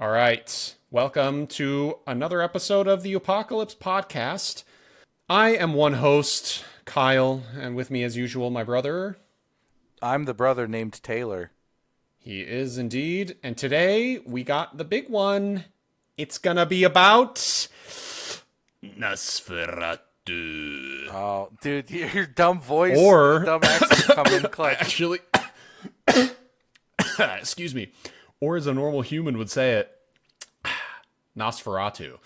All right. Welcome to another episode of the Apocalypse Podcast. I am one host, Kyle, and with me as usual, my brother. I'm the brother named Taylor. He is indeed. And today we got the big one. It's gonna be about Nosferatu. Oh, dude, your dumb voice, Or dumb accent come in clutch. actually, excuse me, or as a normal human would say it, Nosferatu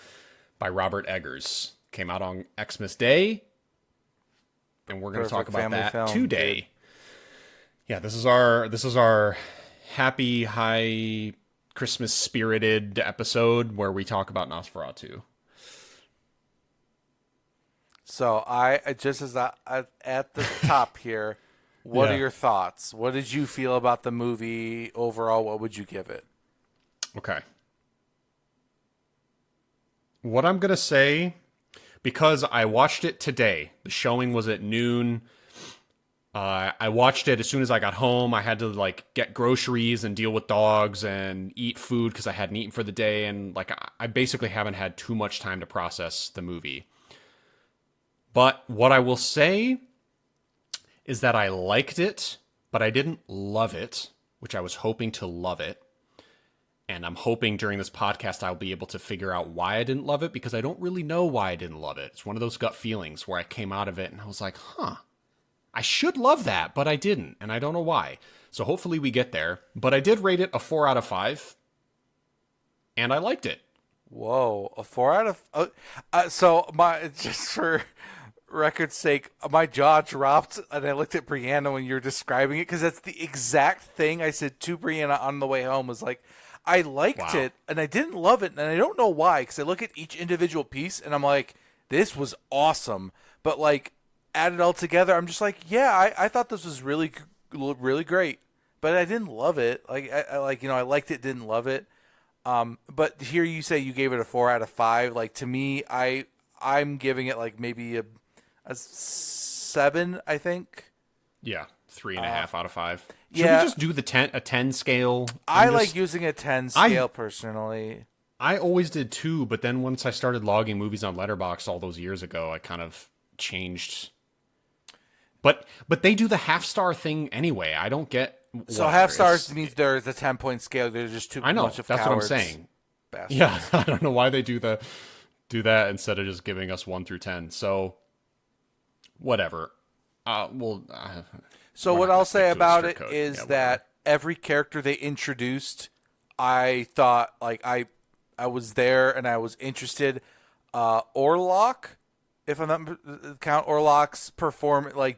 by Robert Eggers. Came out on Xmas Day, and we're going to talk Perfect about family that film, today. dude. Yeah, this is our happy, high Christmas spirited episode where we talk about Nosferatu. So I just as at the top here, what Yeah. are your thoughts? What did you feel about the movie overall? What would you give it? Okay. What I'm going to say, because I watched it today, the showing was at noon. I watched it as soon as I got home. I had to get groceries and deal with dogs and eat food because I hadn't eaten for the day. And I basically haven't had too much time to process the movie. But what I will say is that I liked it, but I didn't love it, which I was hoping to love it. And I'm hoping during this podcast I'll be able to figure out why I didn't love it, because I don't really know why I didn't love it. It's one of those gut feelings where I came out of it and I was like, I should love that, but I didn't, and I don't know why. So hopefully we get there. But I did rate it a 4 out of 5, and I liked it. Whoa, a 4 out of so my just for record's sake, my jaw dropped and I looked at Brianna when you were describing it because that's the exact thing I said to Brianna on the way home. Was like, I liked Wow. it and I didn't love it, and I don't know why, because I look at each individual piece and I'm like, this was awesome, but add it all together, I'm just like, yeah, I thought this was really great, but I didn't love it. I liked it, didn't love it. But here you say you gave it a 4 out of 5. To me, I'm giving it maybe a 7, I think. Yeah, 3.5 out of 5. Should yeah. we just do a 10 scale? I like using a 10 scale personally. I always did too, but then once I started logging movies on Letterboxd all those years ago, I kind of changed. But they do the half star thing anyway. I don't get. So whatever. half stars means there's a 10-point scale. They're just too I know. much of That's cowards. what I'm saying. Bastards. Yeah, I don't know why they do that instead of just giving us 1 through 10. So whatever. So we're what not gonna I'll say stick to a about strict it code. is Yeah, that every character they introduced, I thought I was there and I was interested. Orlok, if I'm not count Orlok's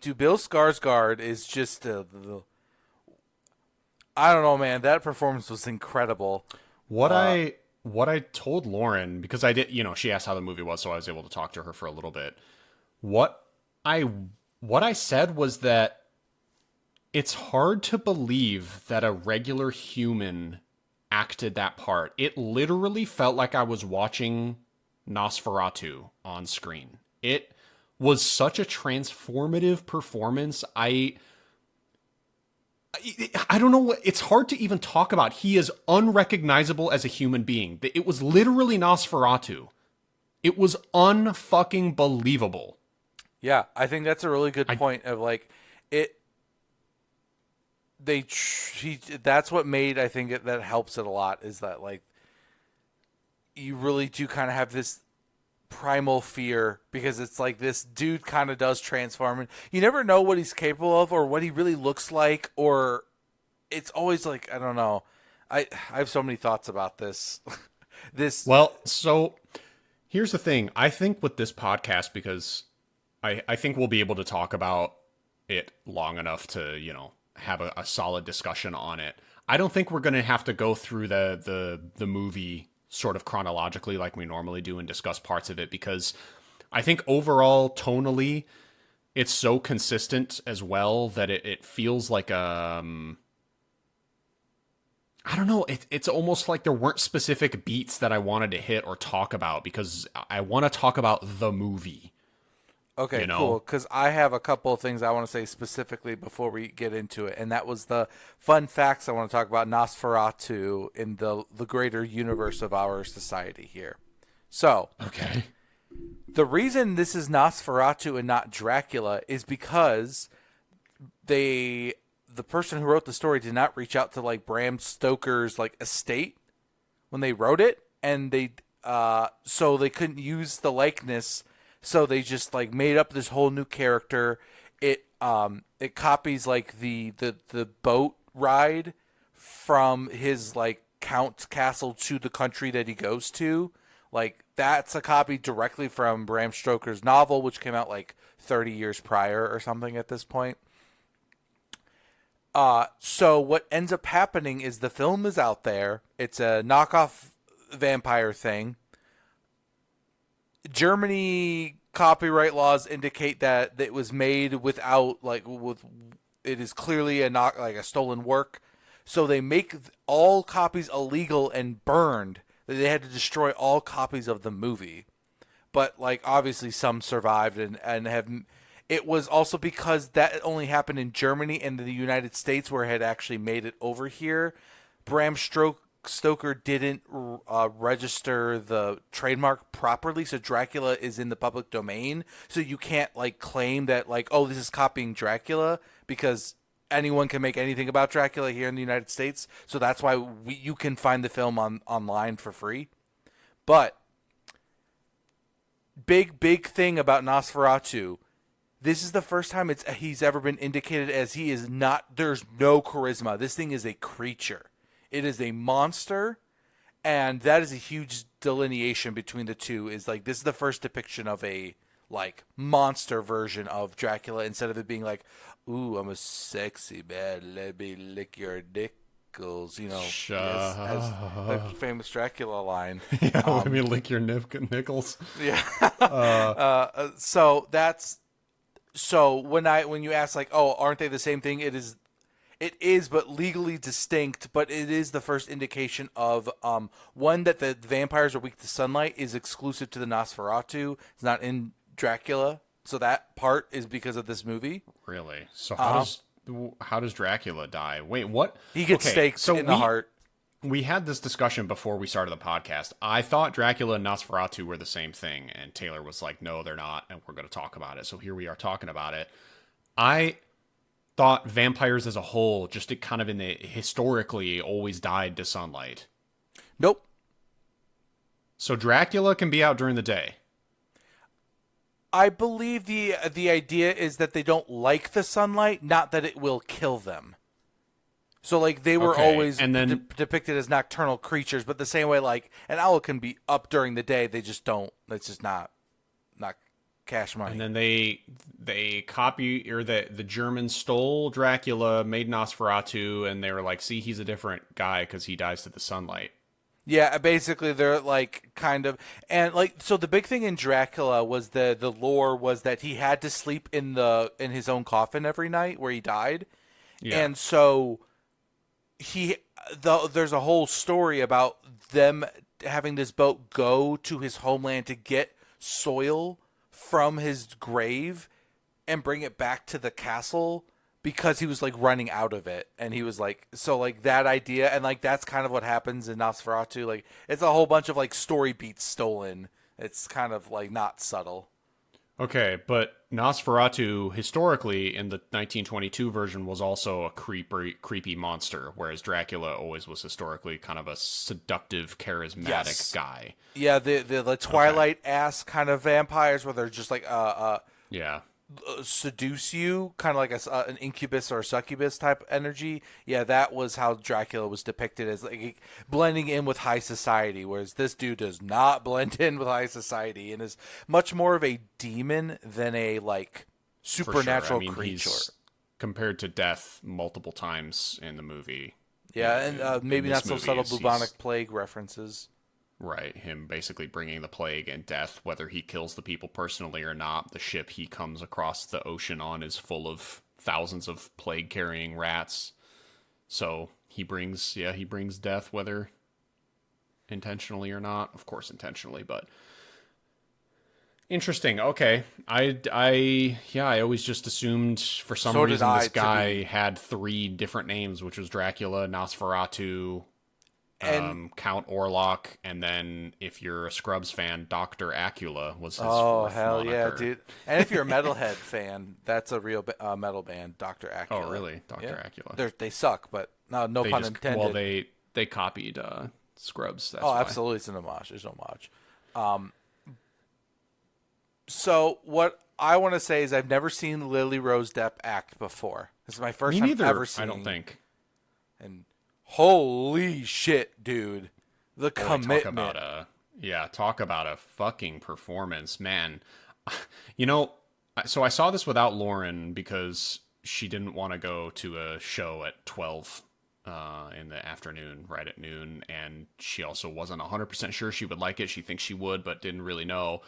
do Bill Skarsgård is just I don't know, man. That performance was incredible. What I told Lauren, because I did, she asked how the movie was, so I was able to talk to her for a little bit. What I said was that it's hard to believe that a regular human acted that part. It literally felt like I was watching Nosferatu on screen. It was such a transformative performance. I don't know what, it's hard to even talk about. He is unrecognizable as a human being. It was literally Nosferatu. It was unfucking believable. Yeah, I think that's a really good point of it. That's what made, I think that helps it a lot, is that you really do kind of have this primal fear, because it's this dude kind of does transform, and you never know what he's capable of or what he really looks like, or it's always I don't know. I have so many thoughts about this. Well, so here's the thing. I think with this podcast, because I think we'll be able to talk about it long enough to, have a solid discussion on it. I don't think we're going to have to go through the movie sort of chronologically like we normally do and discuss parts of it, because I think overall, tonally, it's so consistent as well that it feels like I don't know. It's almost like there weren't specific beats that I wanted to hit or talk about, because I want to talk about the movie. Okay, you know? cool. Because I have a couple of things I want to say specifically before we get into it, and that was the fun facts I want to talk about Nosferatu in the greater universe of our society here. So, Okay. the reason this is Nosferatu and not Dracula is because the person who wrote the story did not reach out to like Bram Stoker's like estate when they wrote it, and they so they couldn't use the likeness, so they just like made up this whole new character. It copies like the boat ride from his like count's castle to the country that he goes to. Like that's a copy directly from Bram Stoker's novel, which came out like 30 years prior or something at this point. So what ends up happening is the film is out there. It's a knockoff vampire thing. Germany copyright laws indicate that it was made without it is clearly a stolen work. So they make all copies illegal and burned. They had to destroy all copies of the movie. But like obviously some survived and have. It was also because that only happened in Germany and the United States, where it had actually made it over here. Bram Stoker didn't register the trademark properly, so Dracula is in the public domain. So you can't like claim that like, oh, this is copying Dracula, because anyone can make anything about Dracula here in the United States. So that's why you can find the film online for free. But big thing about Nosferatu. This is the first time he's ever been indicated as he is not. There's no charisma. This thing is a creature. It is a monster, and that is a huge delineation between the two. Is like this is the first depiction of a like monster version of Dracula, instead of it being like, "Ooh, I'm a sexy man. Let me lick your nickels." You know, as the famous Dracula line. Yeah, let me lick your nickels. Yeah. So that's. So when you ask like, oh, aren't they the same thing? It is, but legally distinct. But it is the first indication of one, that the vampires are weak to sunlight is exclusive to the Nosferatu. It's not in Dracula. So that part is because of this movie. Really? So how does Dracula die? Wait, what? He gets staked in the heart. We had this discussion before we started the podcast. I thought Dracula and Nosferatu were the same thing, and Taylor was like, no, they're not, and we're going to talk about it. So here we are talking about it. I thought vampires as a whole, just kind of historically, always died to sunlight. Nope. So Dracula can be out during the day. I believe the idea is that they don't like the sunlight, not that it will kill them. So, like, they were always and then, depicted as nocturnal creatures, but the same way, like, an owl can be up during the day, they just don't. It's just not cash money. And then they copy, or the Germans stole Dracula, made Nosferatu, and they were like, see, he's a different guy because he dies to the sunlight. Yeah, basically, they're, like, kind of... And, like, so the big thing in Dracula was the lore was that he had to sleep in his own coffin every night where he died. Yeah. And so... there's a whole story about them having this boat go to his homeland to get soil from his grave and bring it back to the castle, because he was like running out of it, and he was like, so like that idea, and like that's kind of what happens in Nosferatu. Like it's a whole bunch of like story beats stolen. It's kind of like not subtle. Okay, but Nosferatu, historically, in the 1922 version, was also a creepy monster, whereas Dracula always was historically kind of a seductive, charismatic guy. Yeah, the Twilight-ass kind of vampires, where they're just like, yeah, seduce you, kind of like an incubus or a succubus type energy. Yeah, that was how Dracula was depicted, as like blending in with high society, whereas this dude does not blend in with high society and is much more of a demon than a like supernatural creature. He's compared to death multiple times in the movie. Yeah, and maybe not so subtle bubonic plague references. Right, him basically bringing the plague and death, whether he kills the people personally or not. The ship he comes across the ocean on is full of thousands of plague-carrying rats. So he brings death, whether intentionally or not. Of course, intentionally, but Interesting. Okay. Yeah, I always just assumed for some So did reason I, this to guy be. had three different names, which was Dracula, Nosferatu, And Count Orlok, and then if you're a Scrubs fan, Dr. Acula was his oh fourth hell yeah, moniker. dude! And if you're a metalhead fan, that's a real metal band, Doctor Oh, Acula. really? Dr. Yeah, Acula. they suck, but no They pun just well intended. they copied Scrubs, Oh, that's why. absolutely, it's an homage. There's no homage. So what I want to say is I've never seen Lily Rose Depp act before. This is my first Me time neither, ever I don't seeing, think. and holy shit, dude, the Boy, commitment. talk about a fucking performance, man. You know, so I saw this without Lauren because she didn't want to go to a show at 12 in the afternoon, right at noon, and she also wasn't 100% sure she would like it. She thinks she would, but didn't really know.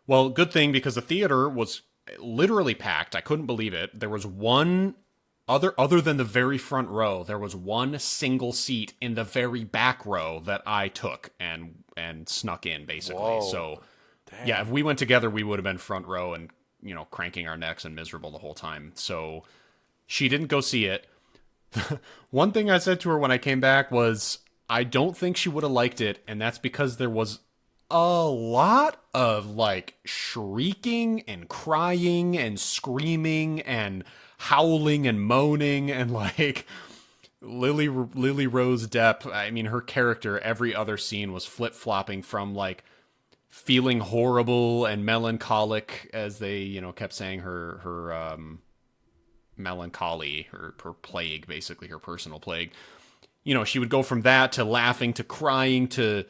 Well, good thing because the theater was literally packed. I couldn't believe it. There was one other than the very front row, there was one single seat in the very back row that I took and snuck in basically. Whoa, So, yeah, if damn. we went together, we would have been front row and, cranking our necks and miserable the whole time. So, she didn't go see it. One thing I said to her when I came back was, I don't think she would have liked it, and that's because there was a lot of like shrieking and crying and screaming and howling and moaning and like Lily Rose Depp. I mean, her character every other scene was flip flopping from like feeling horrible and melancholic as they kept saying her melancholy, her plague, basically her personal plague. She would go from that to laughing to crying to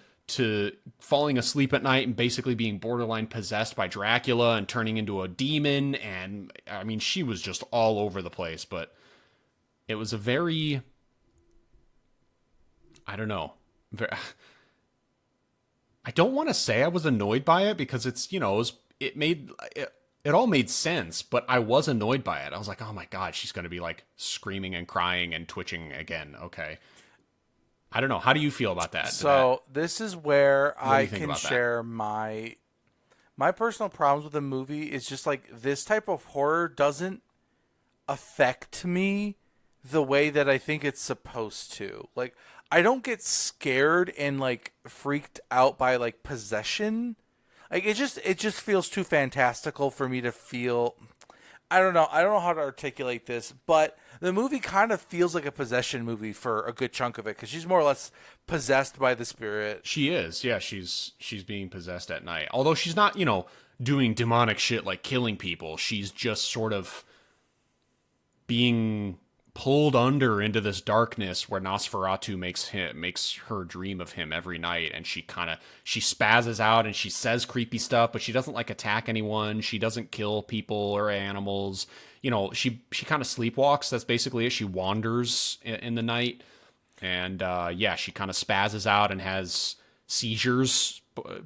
falling asleep at night and basically being borderline possessed by Dracula and turning into a demon. And I mean, she was just all over the place, but it was a very, I don't know. I don't want to say I was annoyed by it because it's, it all made sense, but I was annoyed by it. I was like, oh my God, she's going to be like screaming and crying and twitching again. Okay. I don't know. How do you feel about that? So this is where What do I you think can about that? share my personal problems with the movie. Is just like this type of horror doesn't affect me the way that I think it's supposed to. Like I don't get scared and like freaked out by like possession. Like it just feels too fantastical for me to feel. I don't know. I don't know how to articulate this, but the movie kind of feels like a possession movie for a good chunk of it because she's more or less possessed by the spirit. She is. Yeah, she's being possessed at night. Although she's not, doing demonic shit like killing people. She's just sort of being pulled under into this darkness where Nosferatu makes her dream of him every night, and she spazzes out and she says creepy stuff, but she doesn't like attack anyone. She doesn't kill people or animals. She kind of sleepwalks. That's basically it. She wanders in the night, and yeah, she kind of spazzes out and has seizures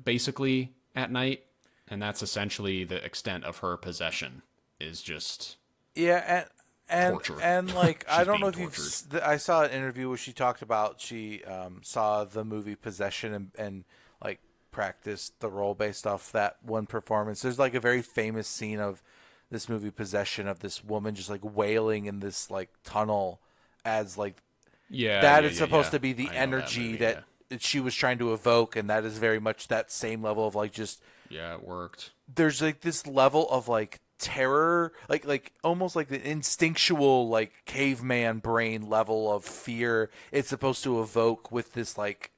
basically at night, and that's essentially the extent of her possession. Is just Yeah, torture. and like I She's don't know being if you've tortured. I saw an interview where she talked about she saw the movie Possession and like practiced the role based off that one performance. There's like a very famous scene of this movie Possession of this woman just like wailing in this like tunnel as like Yeah, that yeah, is yeah, supposed yeah. to be the I know that energy movie. that Yeah, she was trying to evoke, and that is very much that same level of like just yeah, it worked. there's like this level of like terror, like almost like the instinctual like caveman brain level of fear it's supposed to evoke with this like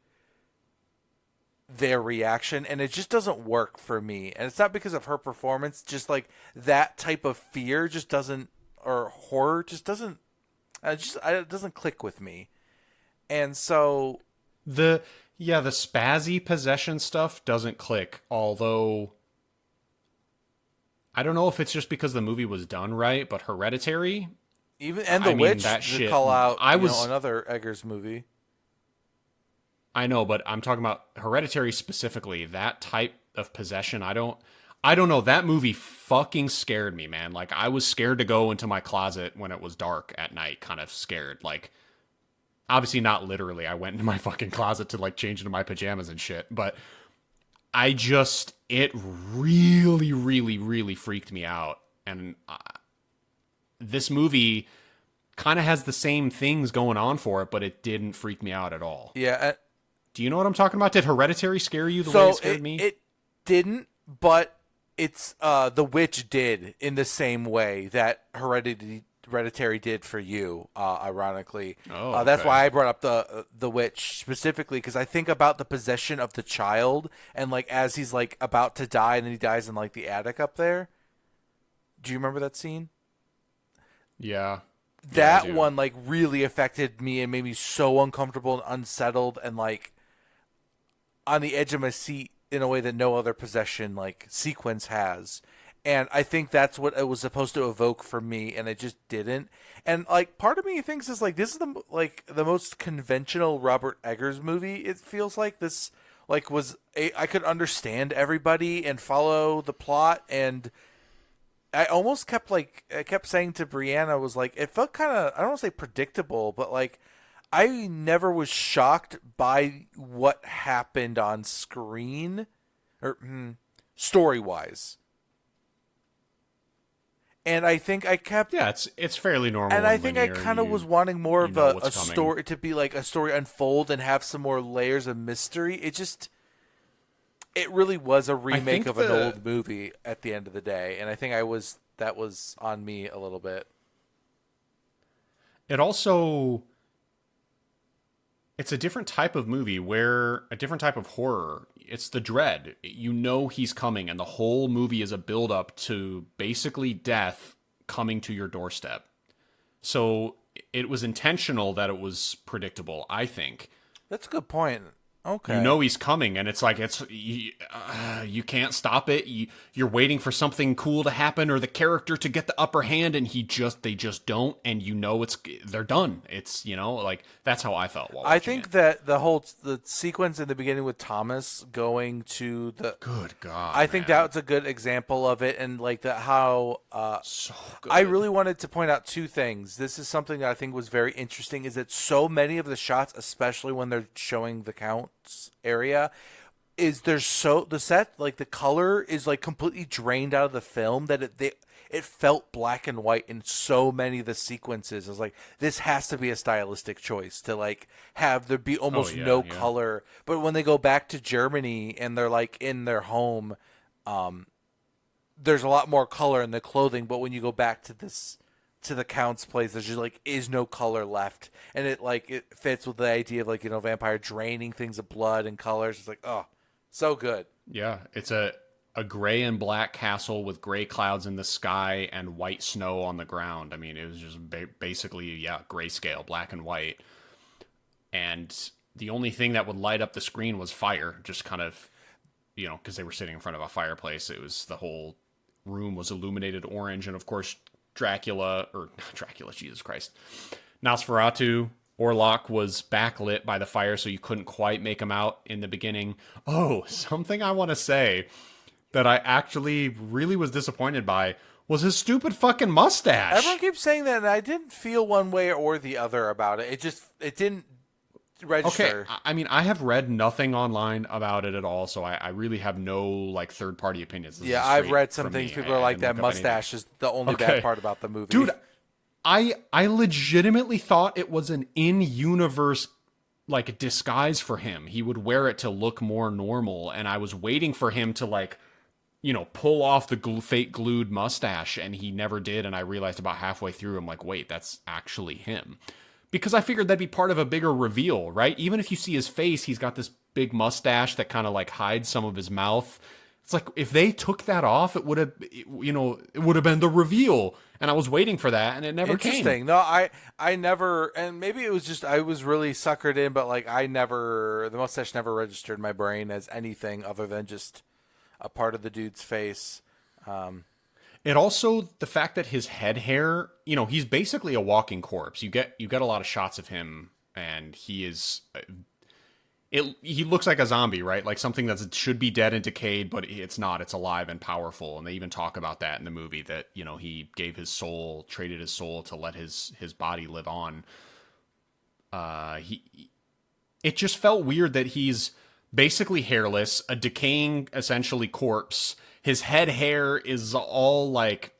their reaction, and it just doesn't work for me. And it's not because of her performance, just like that type of fear just doesn't, or horror just doesn't, it doesn't click with me. And so The the spazzy possession stuff doesn't click. Although I don't know if it's just because the movie was done right, but Hereditary. even and the I mean witch that to shit. call out I was another Eggers movie. I know, but I'm talking about Hereditary specifically. That type of possession, I don't know. That movie fucking scared me, man. Like I was scared to go into my closet when it was dark at night, kind of scared. Like obviously not literally. I went into my fucking closet to like change into my pajamas and shit, but I just, it really, really, really freaked me out. And this movie kind of has the same things going on for it, but it didn't freak me out at all. Yeah. Do you know what I'm talking about? Did Hereditary scare you the way So it scared me? it didn't, but it's The Witch did in the same way that Hereditary did for you. Ironically, Oh, that's okay. why I brought up the Witch specifically, because I think about the possession of the child, and like as he's like about to die, and then he dies in like the attic up there. Do you remember that scene? Yeah. Yeah, I That do. one like really affected me and made me so uncomfortable and unsettled and like on the edge of my seat in a way that no other possession like sequence has. And I think that's what it was supposed to evoke for me, and it just didn't. And like part of me thinks is like this is the most conventional Robert Eggers movie. It feels like this like I could understand everybody and follow the plot, and I almost I kept saying to Brianna was like it felt kind of, I don't want to say predictable, but like I never was shocked by what happened on screen or story wise. And I think I kept Yeah, it's fairly normal and I and think I linear. kind of was wanting more You of know a what's coming. story to be like a story unfold and have some more layers of mystery. It really was a I remake think of an old movie at the end of the day, and I think that was on me a little bit. it also it's a different type of movie where a different type of horror. It's the dread. You know he's coming, and the whole movie is a build up to basically death coming to your doorstep. So it was intentional that it was predictable, I think. That's a good point. You Okay. know he's coming, and it's like you can't stop it. You're waiting for something cool to happen or the character to get the upper hand, and they just don't, and you know they're done. It's, like, that's how I felt while I watching it. think that the sequence in the beginning with Thomas going to the Good God, I think man, that's a good example of it, and like how so I good. really wanted to point out two things. This is something that I think was very interesting, is that so many of the shots, especially when they're showing the counts area, is there's so the set like the color is like completely drained out of the film that it felt black and white in so many of the sequences. I was like, this has to be a stylistic choice to like have there be Oh almost yeah, no yeah. color. But when they go back to Germany and they're like in their home, there's a lot more color in the clothing. But when you go back to the count's place, there's just like is no color left, and it fits with the idea of like vampire draining things of blood and colors. It's like, oh, so good. Yeah, it's a gray and black castle with gray clouds in the sky and white snow on the ground. I mean, it was just basically, yeah, grayscale, black and white. And the only thing that would light up the screen was fire, just kind of, because they were sitting in front of a fireplace. It was the whole room was illuminated orange, and of course, Dracula, Jesus Christ, Nosferatu, Orlok was backlit by the fire, so you couldn't quite make him out in the beginning. Oh, something I want to say that I actually really was disappointed by was his stupid fucking Everyone mustache. keeps saying that, and I didn't feel one way or the other about it. It didn't Okay, register. I mean, I have read nothing online about it at all, so I really have no like third party opinions. This Yeah, is I've straight read some from things. me. People are I like didn't that look up anything. mustache is the only Okay, bad part about the movie. dude, I legitimately thought it was an in-universe like disguise for him. He would wear it to look more normal, and I was waiting for him to like, pull off the fake glued mustache, and he never did. And I realized about halfway through, I'm like, wait, that's actually him. Because I figured that'd be part of a bigger reveal, right? Even if you see his face, he's got this big mustache that kind of like hides some of his mouth. It's like if they took that off, it would have, it would have been the reveal. And I was waiting for that, and it never came. Interesting. No, I never, and maybe it was just I was really suckered in, but like the mustache never registered in my brain as anything other than just a part of the dude's face. It also the fact that his head hair, he's basically a walking corpse. You get a lot of shots of him, and he is he looks like a zombie, right? Like something that should be dead and decayed, but it's not. It's alive and powerful, and they even talk about that in the movie that he gave his soul, traded his soul to let his body live on. He it just felt weird that he's basically hairless, a decaying, essentially corpse. His head hair is all like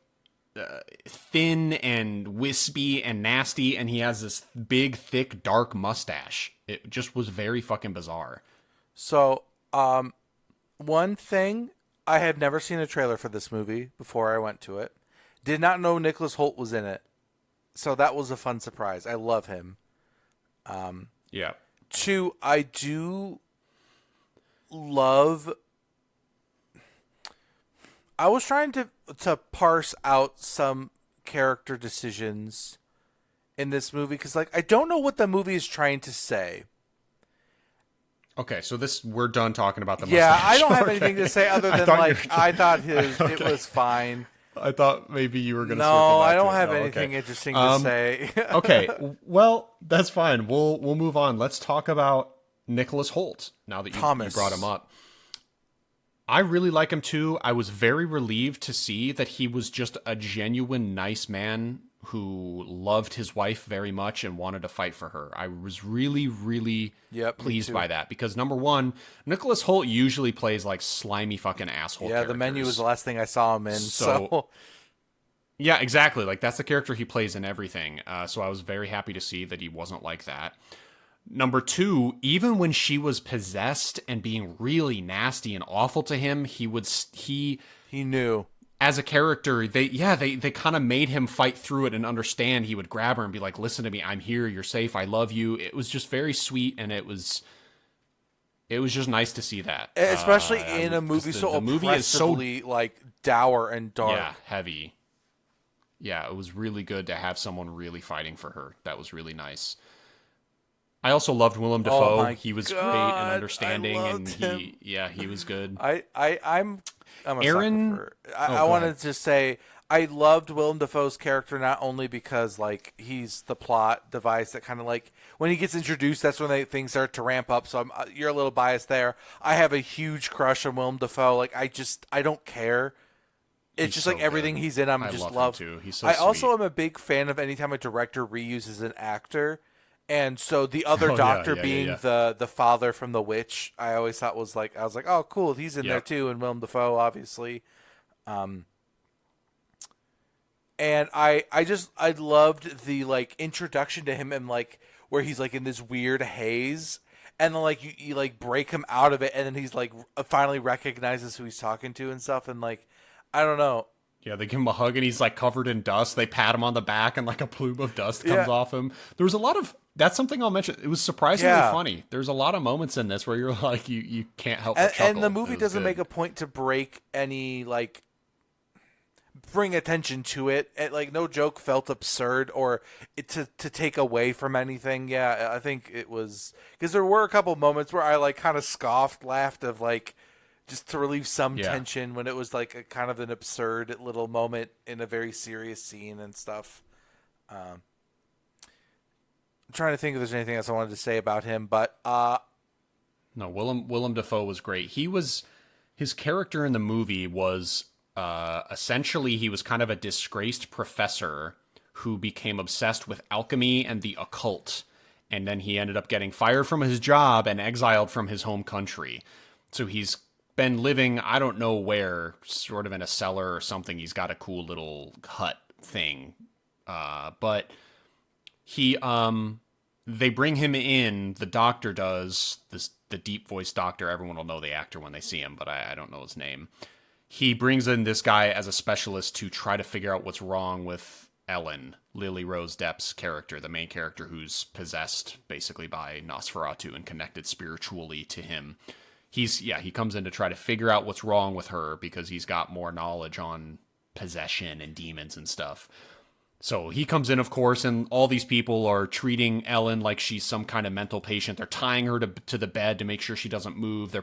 thin and wispy and nasty, and he has this big, thick, dark mustache. It just was very fucking bizarre. So, one thing, I had never seen a trailer for this movie before I went to it. Did not know Nicholas Hoult was in it. So that was a fun surprise. I love him. Yeah. Two, I do love. I was trying to parse out some character decisions in this movie because, like, I don't know what the movie is trying to say. Okay, so we're done talking about the Yeah, mustache. I don't have Okay. anything to say other than I thought it was fine. I thought maybe you were going to. No, I to don't it. have Oh, anything okay. interesting to say. Okay, well, that's fine. We'll move on. Let's talk about Nicholas Hoult now that you brought him up. I really like him too. I was very relieved to see that he was just a genuine nice man who loved his wife very much and wanted to fight for her. I was really, really pleased by that because number one, Nicholas Hoult usually plays like slimy fucking asshole characters. The Menu was the last thing I saw him in. So yeah, exactly. Like that's the character he plays in everything. So I was very happy to see that he wasn't like that. Number two, even when she was possessed and being really nasty and awful to him, he knew. As a character, they kind of made him fight through it and understand. He would grab her and be like, "Listen to me, I'm here, you're safe, I love you." It was just very sweet, and it was just nice to see that, especially in a movie so oppressively like dour and dark. Yeah, heavy. Yeah, it was really good to have someone really fighting for her. That was really nice. I also loved Willem Dafoe. He was great and understanding, and he was good. I'm a Aaron. sucker for, I wanted to say I loved Willem Dafoe's character not only because like he's the plot device that kind of like when he gets introduced, that's when things start to ramp up. So you're a little biased there. I have a huge crush on Willem Dafoe. Like I don't care. It's just so like everything he's in, I just love. Him too. He's so I sweet. also am a big fan of anytime a director reuses an actor. And so the other doctor being the father from The Witch, I always thought was like, I was like, oh, cool, he's in there too, and Willem Dafoe, obviously. And I loved the like introduction to him and like where he's like in this weird haze, and then like you like break him out of it, and then he's like finally recognizes who he's talking to and stuff, and like I don't know. Yeah, they give him a hug and he's like covered in dust. They pat him on the back and like a plume of dust comes off him. There was a lot of that's something I'll mention. It was surprisingly funny. There's a lot of moments in this where you're like you can't help but chuckle. And the movie doesn't make a point to break any like bring attention to it. Like no joke felt absurd or to take away from anything. Yeah, I think it was because there were a couple moments where I like kind of laughed of like just to relieve some tension when it was like a kind of an absurd little moment in a very serious scene and stuff. I'm trying to think if there's anything else I wanted to say about him, but no, Willem Dafoe was great. His character in the movie was essentially he was kind of a disgraced professor who became obsessed with alchemy and the occult, and then he ended up getting fired from his job and exiled from his home country. So he's been living, I don't know where, sort of in a cellar or something. He's got a cool little hut thing. But he, they bring him in, the doctor does, the deep voice doctor, everyone will know the actor when they see him, but I don't know his name. He brings in this guy as a specialist to try to figure out what's wrong with Ellen, Lily Rose Depp's character, the main character who's possessed basically by Nosferatu and connected spiritually to him. He comes in to try to figure out what's wrong with her because he's got more knowledge on possession and demons and stuff. So he comes in, of course, and all these people are treating Ellen like she's some kind of mental patient. They're tying her to the bed to make sure she doesn't move.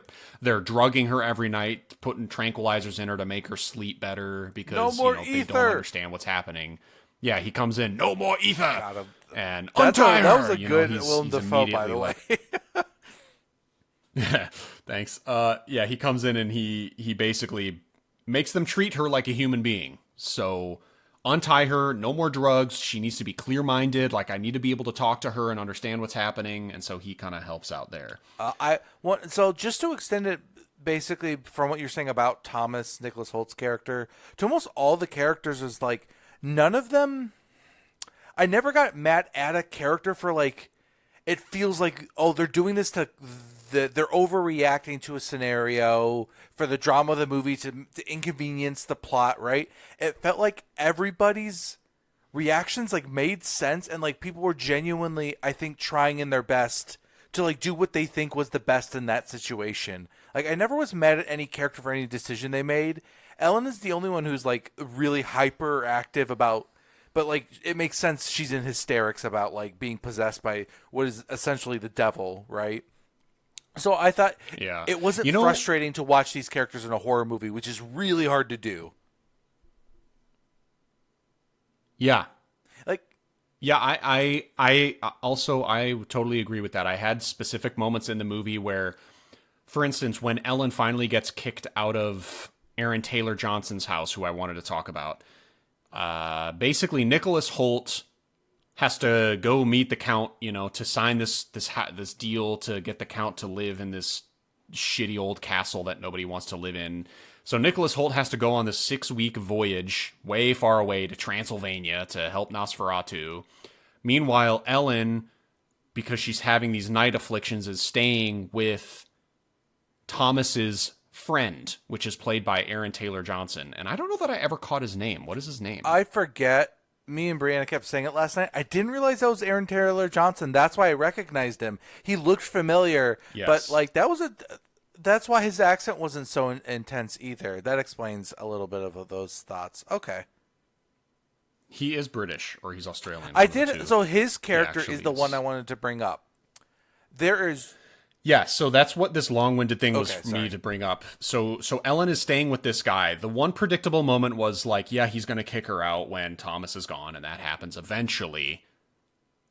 They're drugging her every night, putting tranquilizers in her to make her sleep better because they don't understand what's happening. Yeah, he comes in, no more ether, and untie her. That was a good Willem Dafoe, by the way. Yeah, thanks. He comes in and he basically makes them treat her like a human being. So untie her, no more drugs. She needs to be clear-minded. Like, I need to be able to talk to her and understand what's happening. And so he kind of helps out there. I want so just to extend it basically from what you're saying about Thomas Nicholas Holt's character to almost all the characters is like none of them. I never got mad at a character for like it feels like oh they're doing this to they're overreacting to a scenario for the drama of the movie to inconvenience the plot, right? It felt like everybody's reactions like made sense and like people were genuinely I think trying in their best to like do what they think was the best in that situation. Like I never was mad at any character for any decision they made. Ellen is the only one who's like really hyperactive about but like it makes sense she's in hysterics about like being possessed by what is essentially the devil, right? So I thought it wasn't frustrating to watch these characters in a horror movie, which is really hard to do. Yeah. Like Yeah, I also I totally agree with that. I had specific moments in the movie where, for instance, when Ellen finally gets kicked out of Aaron Taylor Johnson's house, who I wanted to talk about, basically Nicholas Holt has to go meet the Count, to sign this deal to get the Count to live in this shitty old castle that nobody wants to live in. So Nicholas Holt has to go on this 6-week voyage way far away to Transylvania to help Nosferatu. Meanwhile, Ellen, because she's having these night afflictions, is staying with Thomas's friend, which is played by Aaron Taylor Johnson. And I don't know that I ever caught his name. What is his name? I forget. Me and Brianna kept saying it last night. I didn't realize that was Aaron Taylor Johnson. That's why I recognized him. He looked familiar, Yes. but like that's why his accent wasn't so intense either. That explains a little bit of those thoughts. Okay. He is British, or he's Australian. I did. So his character is the one I wanted to bring up. There is. Yeah, so that's what this long-winded thing was for sorry. me to bring up. So Ellen is staying with this guy. The one predictable moment was like, yeah, he's going to kick her out when Thomas is gone, and that happens eventually.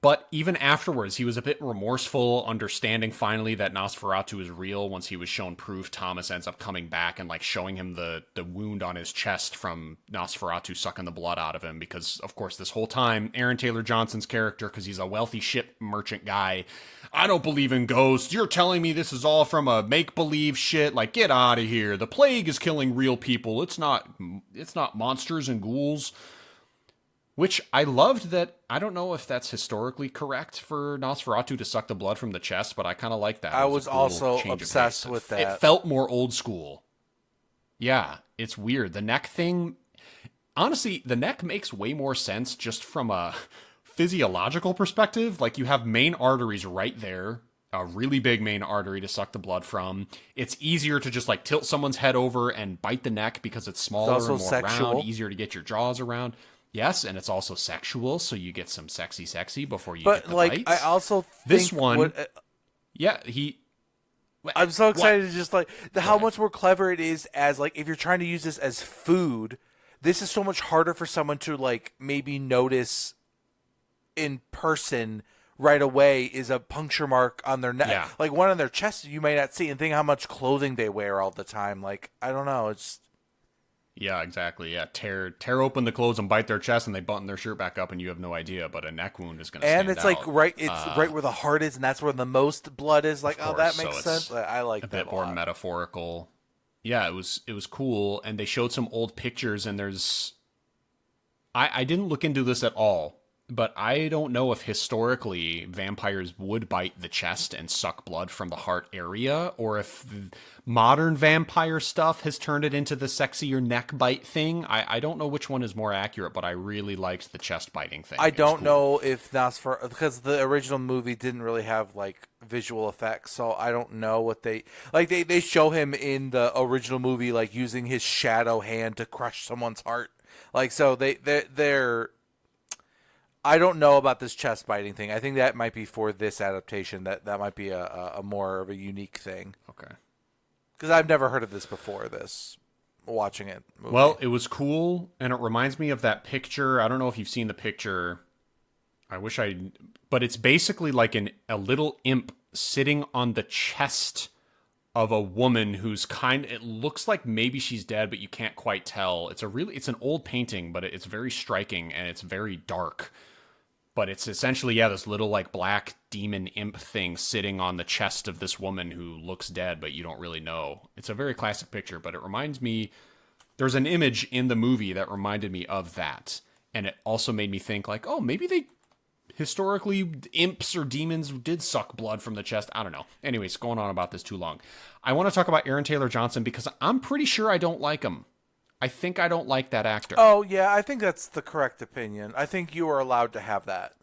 But even afterwards, he was a bit remorseful, understanding finally that Nosferatu is real once he was shown proof. Thomas ends up coming back and like showing him the wound on his chest from Nosferatu sucking the blood out of him. Because, of course, this whole time, Aaron Taylor Johnson's character, because he's a wealthy ship merchant guy, I don't believe in ghosts. You're telling me this is all from a make-believe shit? Like, get out of here. The plague is killing real people. It's not monsters and ghouls. Which I loved that. I don't know if that's historically correct for Nosferatu to suck the blood from the chest, but I kind of like that. I was also obsessed with that. It felt more old school. Yeah, it's weird. The neck thing, honestly, the neck makes way more sense just from a physiological perspective. Like, you have main arteries right there, a really big main artery to suck the blood from. It's easier to just like tilt someone's head over and bite the neck because it's smaller and more round, easier to get your jaws around. Yes, and it's also sexual, so you get some sexy before you get the bites. I also this think one, I'm so excited to just like how much more clever it is as like if you're trying to use this as food. This is so much harder for someone to like maybe notice in person right away is a puncture mark on their neck, like one on their chest you may not see, and think how much clothing they wear all the time. Like I don't know, it's. Yeah, exactly. Yeah, tear open the clothes and bite their chest, and they button their shirt back up, and you have no idea. But a neck wound is going to stand out. And it's like right where the heart is, and that's where the most blood is. Like, oh, that makes sense. I like that a bit more metaphorical. Yeah, it was cool, and they showed some old pictures, and there's. I didn't look into this at all, but I don't know if historically vampires would bite the chest and suck blood from the heart area, or if modern vampire stuff has turned it into the sexier neck bite thing. I don't know which one is more accurate, but I really liked the chest biting thing. I don't know if Nosferatu, because the original movie didn't really have like visual effects, so I don't know what they like. They show him in the original movie like using his shadow hand to crush someone's heart. Like, so they're I don't know about this chest biting thing. I think that might be for this adaptation. That might be a more of a unique thing. Okay. Because I've never heard of this before. Watching it. Movie. Well, it was cool, and it reminds me of that picture. I don't know if you've seen the picture. But it's basically like a little imp sitting on the chest of a woman who's it looks like maybe she's dead, but you can't quite tell. It's an old painting, but it's very striking and it's very dark. But it's essentially, this little like black demon imp thing sitting on the chest of this woman who looks dead, but you don't really know. It's a very classic picture, but it reminds me, there's an image in the movie that reminded me of that. And it also made me think like, oh, maybe historically imps or demons did suck blood from the chest. I don't know. Anyways, going on about this too long. I want to talk about Aaron Taylor Johnson because I'm pretty sure I don't like him. I think I don't like that actor. Oh, yeah, I think that's the correct opinion. I think you are allowed to have that.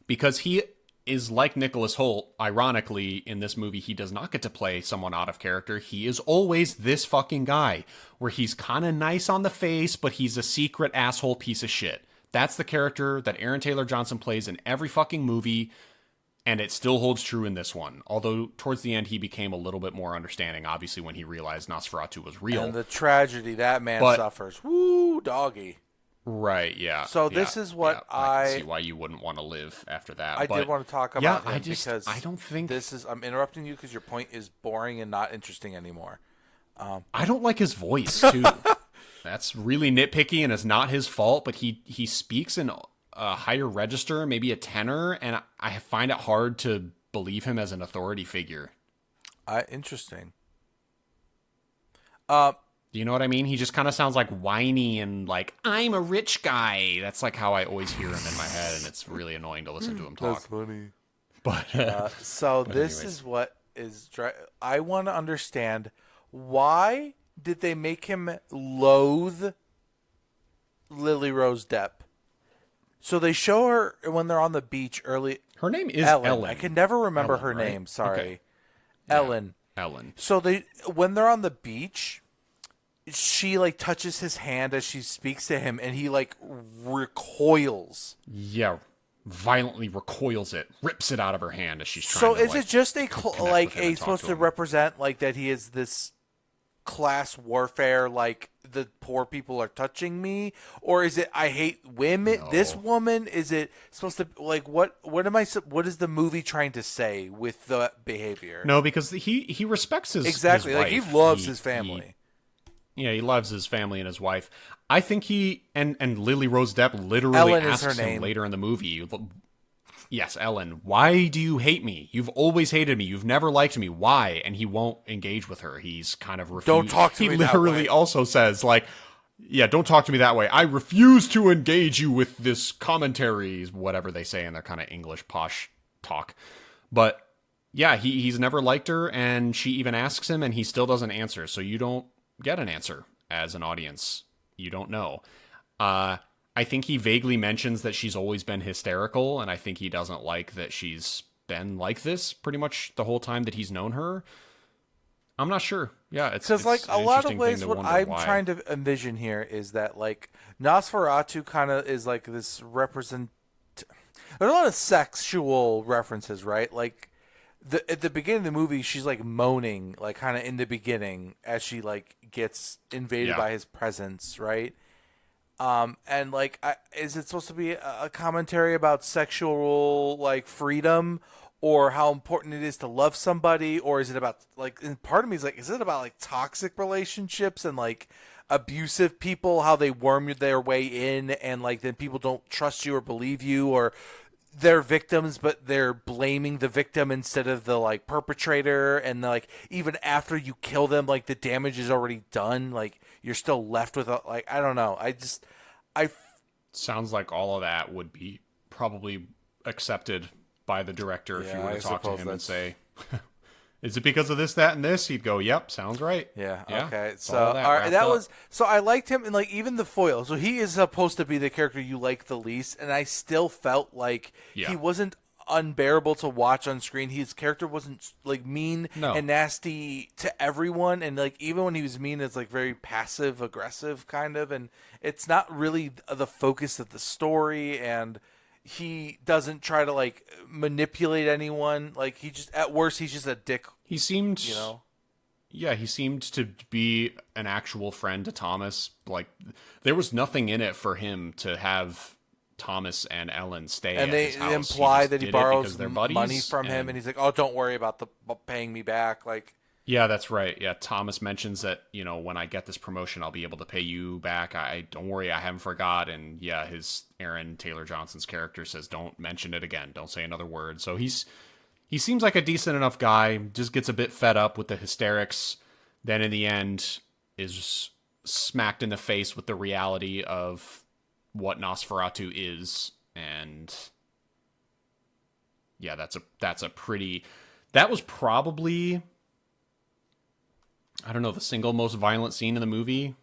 Because he is like Nicholas Hoult. Ironically, in this movie, he does not get to play someone out of character. He is always this fucking guy where he's kind of nice on the face, but he's a secret asshole piece of shit. That's the character that Aaron Taylor Johnson plays in every fucking movie, and it still holds true in this one. Although, towards the end, he became a little bit more understanding, obviously, when he realized Nosferatu was real. And the tragedy that man suffers. Woo, doggy. Right, yeah. So this is what I can see why you wouldn't want to live after that. I did want to talk about him because I don't think... I'm interrupting you because your point is boring and not interesting anymore. I don't like his voice, too. That's really nitpicky and it's not his fault, but he speaks in a higher register, maybe a tenor, and I find it hard to believe him as an authority figure. Interesting. Do you know what I mean? He just kind of sounds like whiny and like, I'm a rich guy. That's like how I always hear him in my head, and it's really annoying to listen to him talk. That's funny. But this anyways. is what is... I want to understand, why did they make him loathe Lily Rose Depp? So they show her when they're on the beach early. Her name is Ellen. I can never remember her right? name. Sorry. Okay. Ellen. Yeah, Ellen. So when they're on the beach, she like touches his hand as she speaks to him, and he like recoils. Yeah, violently recoils it, rips it out of her hand as she's trying. So to, is it just supposed to him. represent like that he is this class warfare, like the poor people are touching me, or is it I hate women? No. This woman, is it supposed to like what is the movie trying to say with the behavior? No, because he respects his exactly his like he wife. loves his family. He loves his family and his wife. I think he and Lily Rose Depp literally Ellen is asks her him name. later in the movie. Yes, Ellen. Why do you hate me? You've always hated me. You've never liked me. Why? And he won't engage with her. He's kind of refused. Don't talk to me that way. He literally also says like, yeah, don't talk to me that way. I refuse to engage you with this commentary, whatever they say in their kind of English posh talk. But yeah, he's never liked her, and she even asks him, and he still doesn't answer. So you don't get an answer as an audience. You don't know. I think he vaguely mentions that she's always been hysterical, and I think he doesn't like that she's been like this pretty much the whole time that he's known her. I'm not sure. Yeah, it's because like a lot of ways, what I'm why. trying to envision here is that like Nosferatu kind of is like this represent. There's a lot of sexual references, right? Like at the beginning of the movie, she's like moaning, like kind of in the beginning as she like gets invaded by his presence, right? And like, is it supposed to be a commentary about sexual like freedom, or how important it is to love somebody, or is it about like? And part of me is like, is it about like toxic relationships and like abusive people, how they worm their way in, and like then people don't trust you or believe you, or they're victims, but they're blaming the victim instead of the like perpetrator, and like even after you kill them, like the damage is already done, like you're still left with a like I don't know. Sounds like all of that would be probably accepted by the director if you were to talk to him and say, is it because of this, that, and this? He'd go, yep, sounds right. Yeah. Okay. So all that was so I liked him, and like even the foil. So he is supposed to be the character you like the least, and I still felt like he wasn't unbearable to watch on screen. His character wasn't like mean and nasty to everyone, and like even when he was mean, it's like very passive aggressive kind of, and it's not really the focus of the story, and he doesn't try to like manipulate anyone. Like he just at worst he's just a dick. He seemed, he seemed to be an actual friend to Thomas. Like there was nothing in it for him to have Thomas and Ellen stay And at they his house. imply just that he did it borrows because they're money buddies, from him, and he's like, "Oh, don't worry about the paying me back." Like, yeah, that's right. Yeah, Thomas mentions that, when I get this promotion, I'll be able to pay you back. I don't worry, I haven't forgot. And yeah, his Aaron Taylor Johnson's character says, "Don't mention it again. Don't say another word." So he seems like a decent enough guy. Just gets a bit fed up with the hysterics. Then in the end, is smacked in the face with the reality of what Nosferatu is, and yeah, that was probably, I don't know, the single most violent scene in the movie.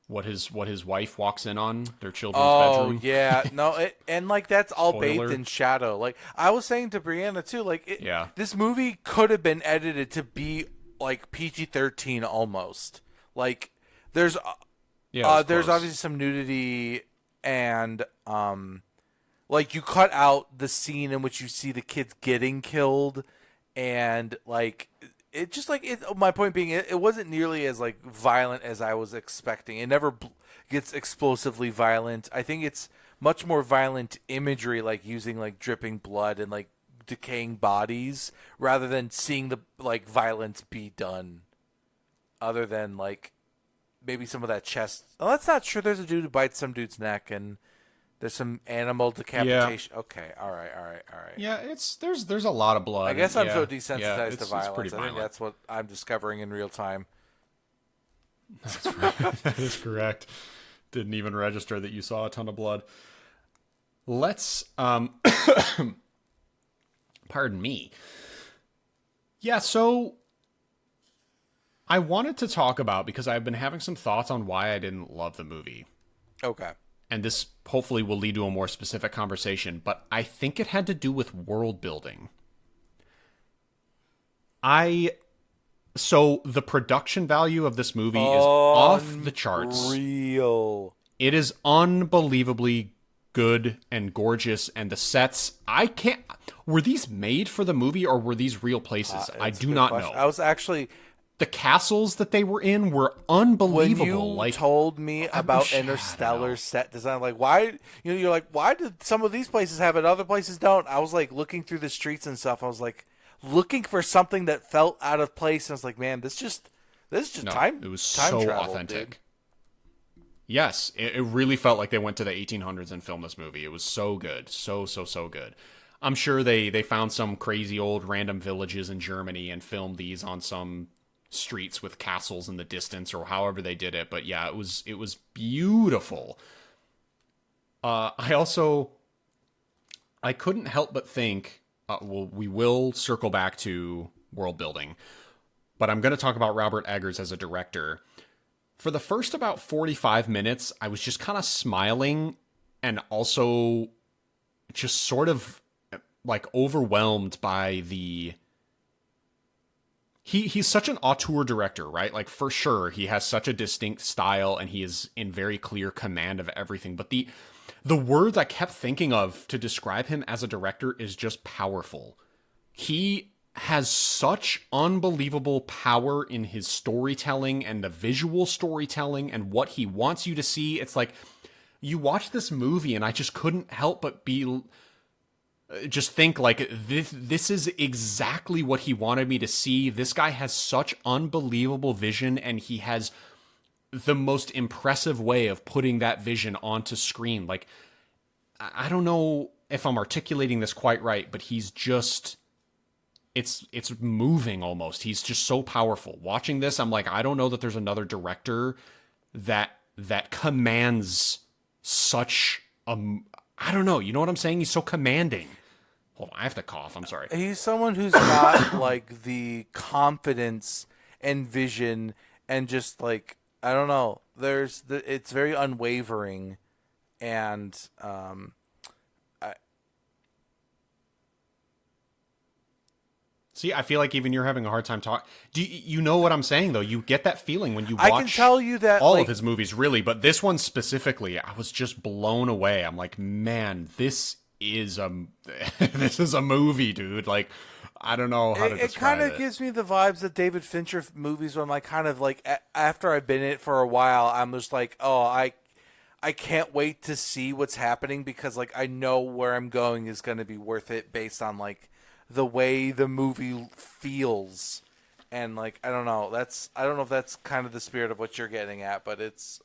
What his wife walks in on their children's bedroom. oh yeah, no, and like that's all bathed Spoiler. in shadow. Like I was saying to Brianna too, like Yeah. this movie could have been edited to be like PG-13 almost. Like there's Yeah, it was there's close. obviously some nudity and like you cut out the scene in which you see the kids getting killed, and like it just like it. My point being, it wasn't nearly as like violent as I was expecting. It never gets explosively violent. I think it's much more violent imagery, like using like dripping blood and like decaying bodies, rather than seeing the like violence be done. Other than like maybe some of that chest. Oh, that's not true. There's a dude who bites some dude's neck, and there's some animal decapitation. Okay, all right. Yeah, there's a lot of blood. I guess I'm yeah, so desensitized yeah, to it's violence. pretty I think violent. that's what I'm discovering in real time. That's right. That is correct. Didn't even register that you saw a ton of blood. Let's pardon me. Yeah, so I wanted to talk about, because I've been having some thoughts on why I didn't love the movie. Okay. And this hopefully will lead to a more specific conversation, but I think it had to do with world building. So the production value of this movie is off the charts. Real. It is unbelievably good and gorgeous, and the sets, were these made for the movie or were these real places? I do not know. I was actually The castles that they were in were when unbelievable. you told me about I don't know. Interstellar set design, like why you're like, why did some of these places have it, other places don't? I was like looking through the streets and stuff. I was like looking for something that felt out of place. And I was like, man, this is just No, time. it was time so travel, authentic. dude. Yes, it really felt like they went to the 1800s and filmed this movie. It was so good. So good. I'm sure they found some crazy old random villages in Germany and filmed these on some streets with castles in the distance, or however they did it. But yeah, it was beautiful. I couldn't help but think, we will circle back to world building, but I'm going to talk about Robert Eggers as a director. For the first about 45 minutes, I was just kind of smiling and also just sort of like overwhelmed by the... He's such an auteur director, right? Like, for sure, he has such a distinct style and he is in very clear command of everything. But the word I kept thinking of to describe him as a director is just powerful. He has such unbelievable power in his storytelling and the visual storytelling and what he wants you to see. It's like, you watch this movie and I just couldn't help but just think like, this is exactly what he wanted me to see. This guy has such unbelievable vision, and he has the most impressive way of putting that vision onto screen. Like, I don't know if I'm articulating this quite right, but he's just... It's moving almost. He's just so powerful. Watching this, I'm like, I don't know that there's another director that commands such I don't know. You know what I'm saying? He's so commanding. Hold on, I have to cough. I'm sorry. He's someone who's got like the confidence and vision, and just like, I don't know. It's very unwavering, and See, I feel like even you're having a hard time talking. Do you know what I'm saying though? You get that feeling when you watch I can tell you that all like, of his movies, really, but this one specifically, I was just blown away. I'm like, man, this is a this is a movie, dude. Like, I don't know how to it describe kind of it. gives me the vibes that David Fincher movies, where I'm like, kind of like after I've been in it for a while, I'm just like, oh, I can't wait to see what's happening because like I know where I'm going is going to be worth it based on like the way the movie feels. And like I don't know, I don't know if that's kind of the spirit of what you're getting at, but it's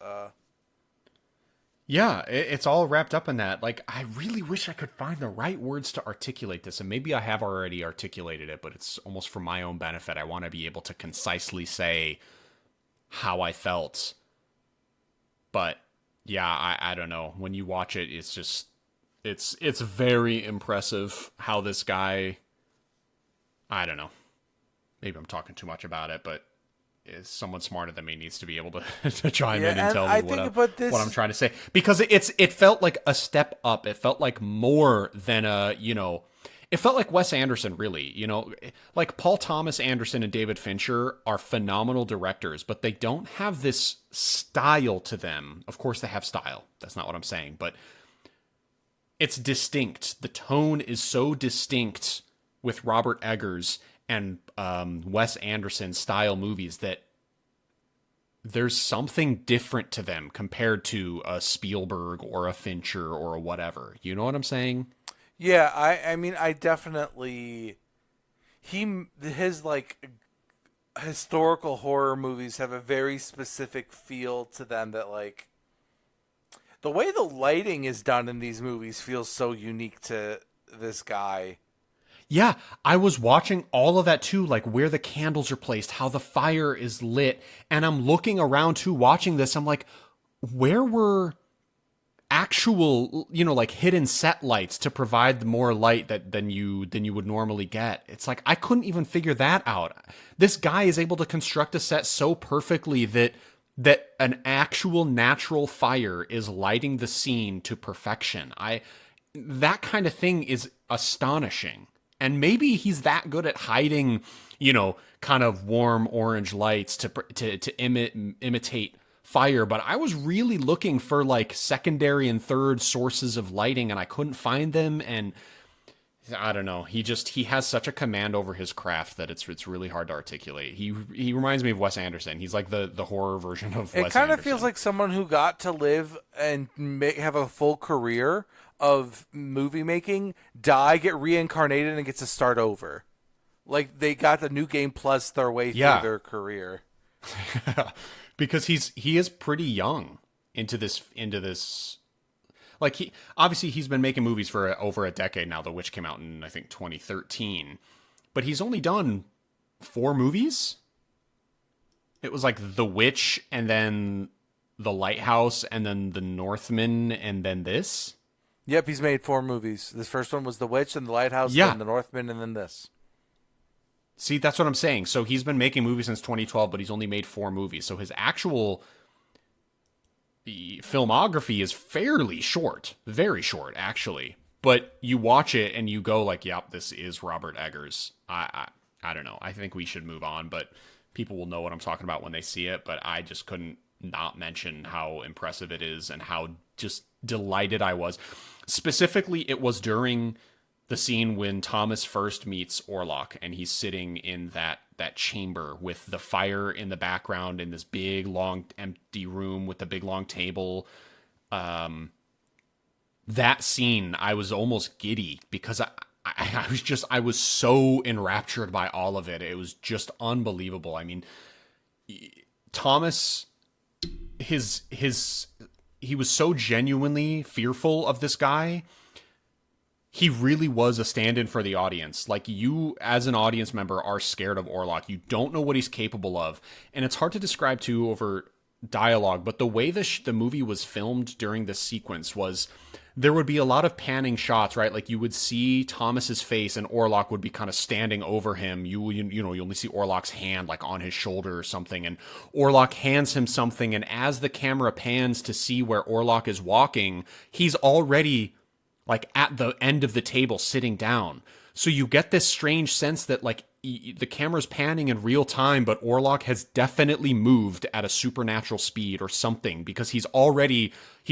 Yeah, it's all wrapped up in that. Like, I really wish I could find the right words to articulate this, and maybe I have already articulated it, but it's almost for my own benefit. I want to be able to concisely say how I felt. But yeah, I don't know. When you watch it, it's just it's very impressive how this guy. I don't know. Maybe I'm talking too much about it, but is someone smarter than me needs to be able to, to chime in and tell me what I'm trying to say, because it felt like a step up. It felt like more than it felt like Wes Anderson, really. Like Paul Thomas Anderson and David Fincher are phenomenal directors, but they don't have this style to them. Of course they have style. That's not what I'm saying, but it's distinct. The tone is so distinct with Robert Eggers and Wes Anderson style movies that there's something different to them compared to a Spielberg or a Fincher or a whatever. You know what I'm saying? yeah, I mean I definitely his like historical horror movies have a very specific feel to them that like the way the lighting is done in these movies feels so unique to this guy. Yeah, I was watching all of that too, like where the candles are placed, how the fire is lit, and I'm looking around too, watching this. I'm like, where were actual, like hidden set lights to provide more light than you would normally get? It's like I couldn't even figure that out. This guy is able to construct a set so perfectly that an actual natural fire is lighting the scene to perfection. That kind of thing is astonishing. And maybe he's that good at hiding, kind of warm orange lights to imitate fire. But I was really looking for like secondary and third sources of lighting, and I couldn't find them. And I don't know. He has such a command over his craft that it's really hard to articulate. He reminds me of Wes Anderson. He's like the horror version of Wes Anderson. It kind of feels like someone who got to live and have a full career of movie making, get reincarnated, and gets to start over. Like they got the New Game Plus their way through their career. Because he is pretty young into this. Like he's been making movies for over a decade now. The Witch came out in I think 2013, but he's only done 4 movies. It was like The Witch, and then The Lighthouse, and then The Northman, and then this. Yep, he's made 4 movies. This first one was The Witch, and The Lighthouse, then The Northman, and then this. See, that's what I'm saying. So he's been making movies since 2012, but he's only made 4 movies. So his actual filmography is fairly short. Very short, actually. But you watch it and you go like, yep, this is Robert Eggers. I don't know. I think we should move on, but people will know what I'm talking about when they see it. But I just couldn't not mention how impressive it is and how just delighted I was. Specifically, it was during the scene when Thomas first meets Orlok, and he's sitting in that chamber with the fire in the background in this big, long, empty room with the big, long table. That scene, I was almost giddy because I was so enraptured by all of it. It was just unbelievable. I mean, Thomas, he was so genuinely fearful of this guy. He really was a stand-in for the audience. Like, you, as an audience member, are scared of Orlok. You don't know what he's capable of. And it's hard to describe, too, over dialogue. But the way the movie was filmed during this sequence was there would be a lot of panning shots, right? Like, you would see Thomas's face, and Orlok would be kind of standing over him. You only see Orlok's hand, like, on his shoulder or something. And Orlok hands him something, and as the camera pans to see where Orlok is walking, he's already like at the end of the table sitting down. So you get this strange sense that like the camera's panning in real time, but Orlok has definitely moved at a supernatural speed or something, because he's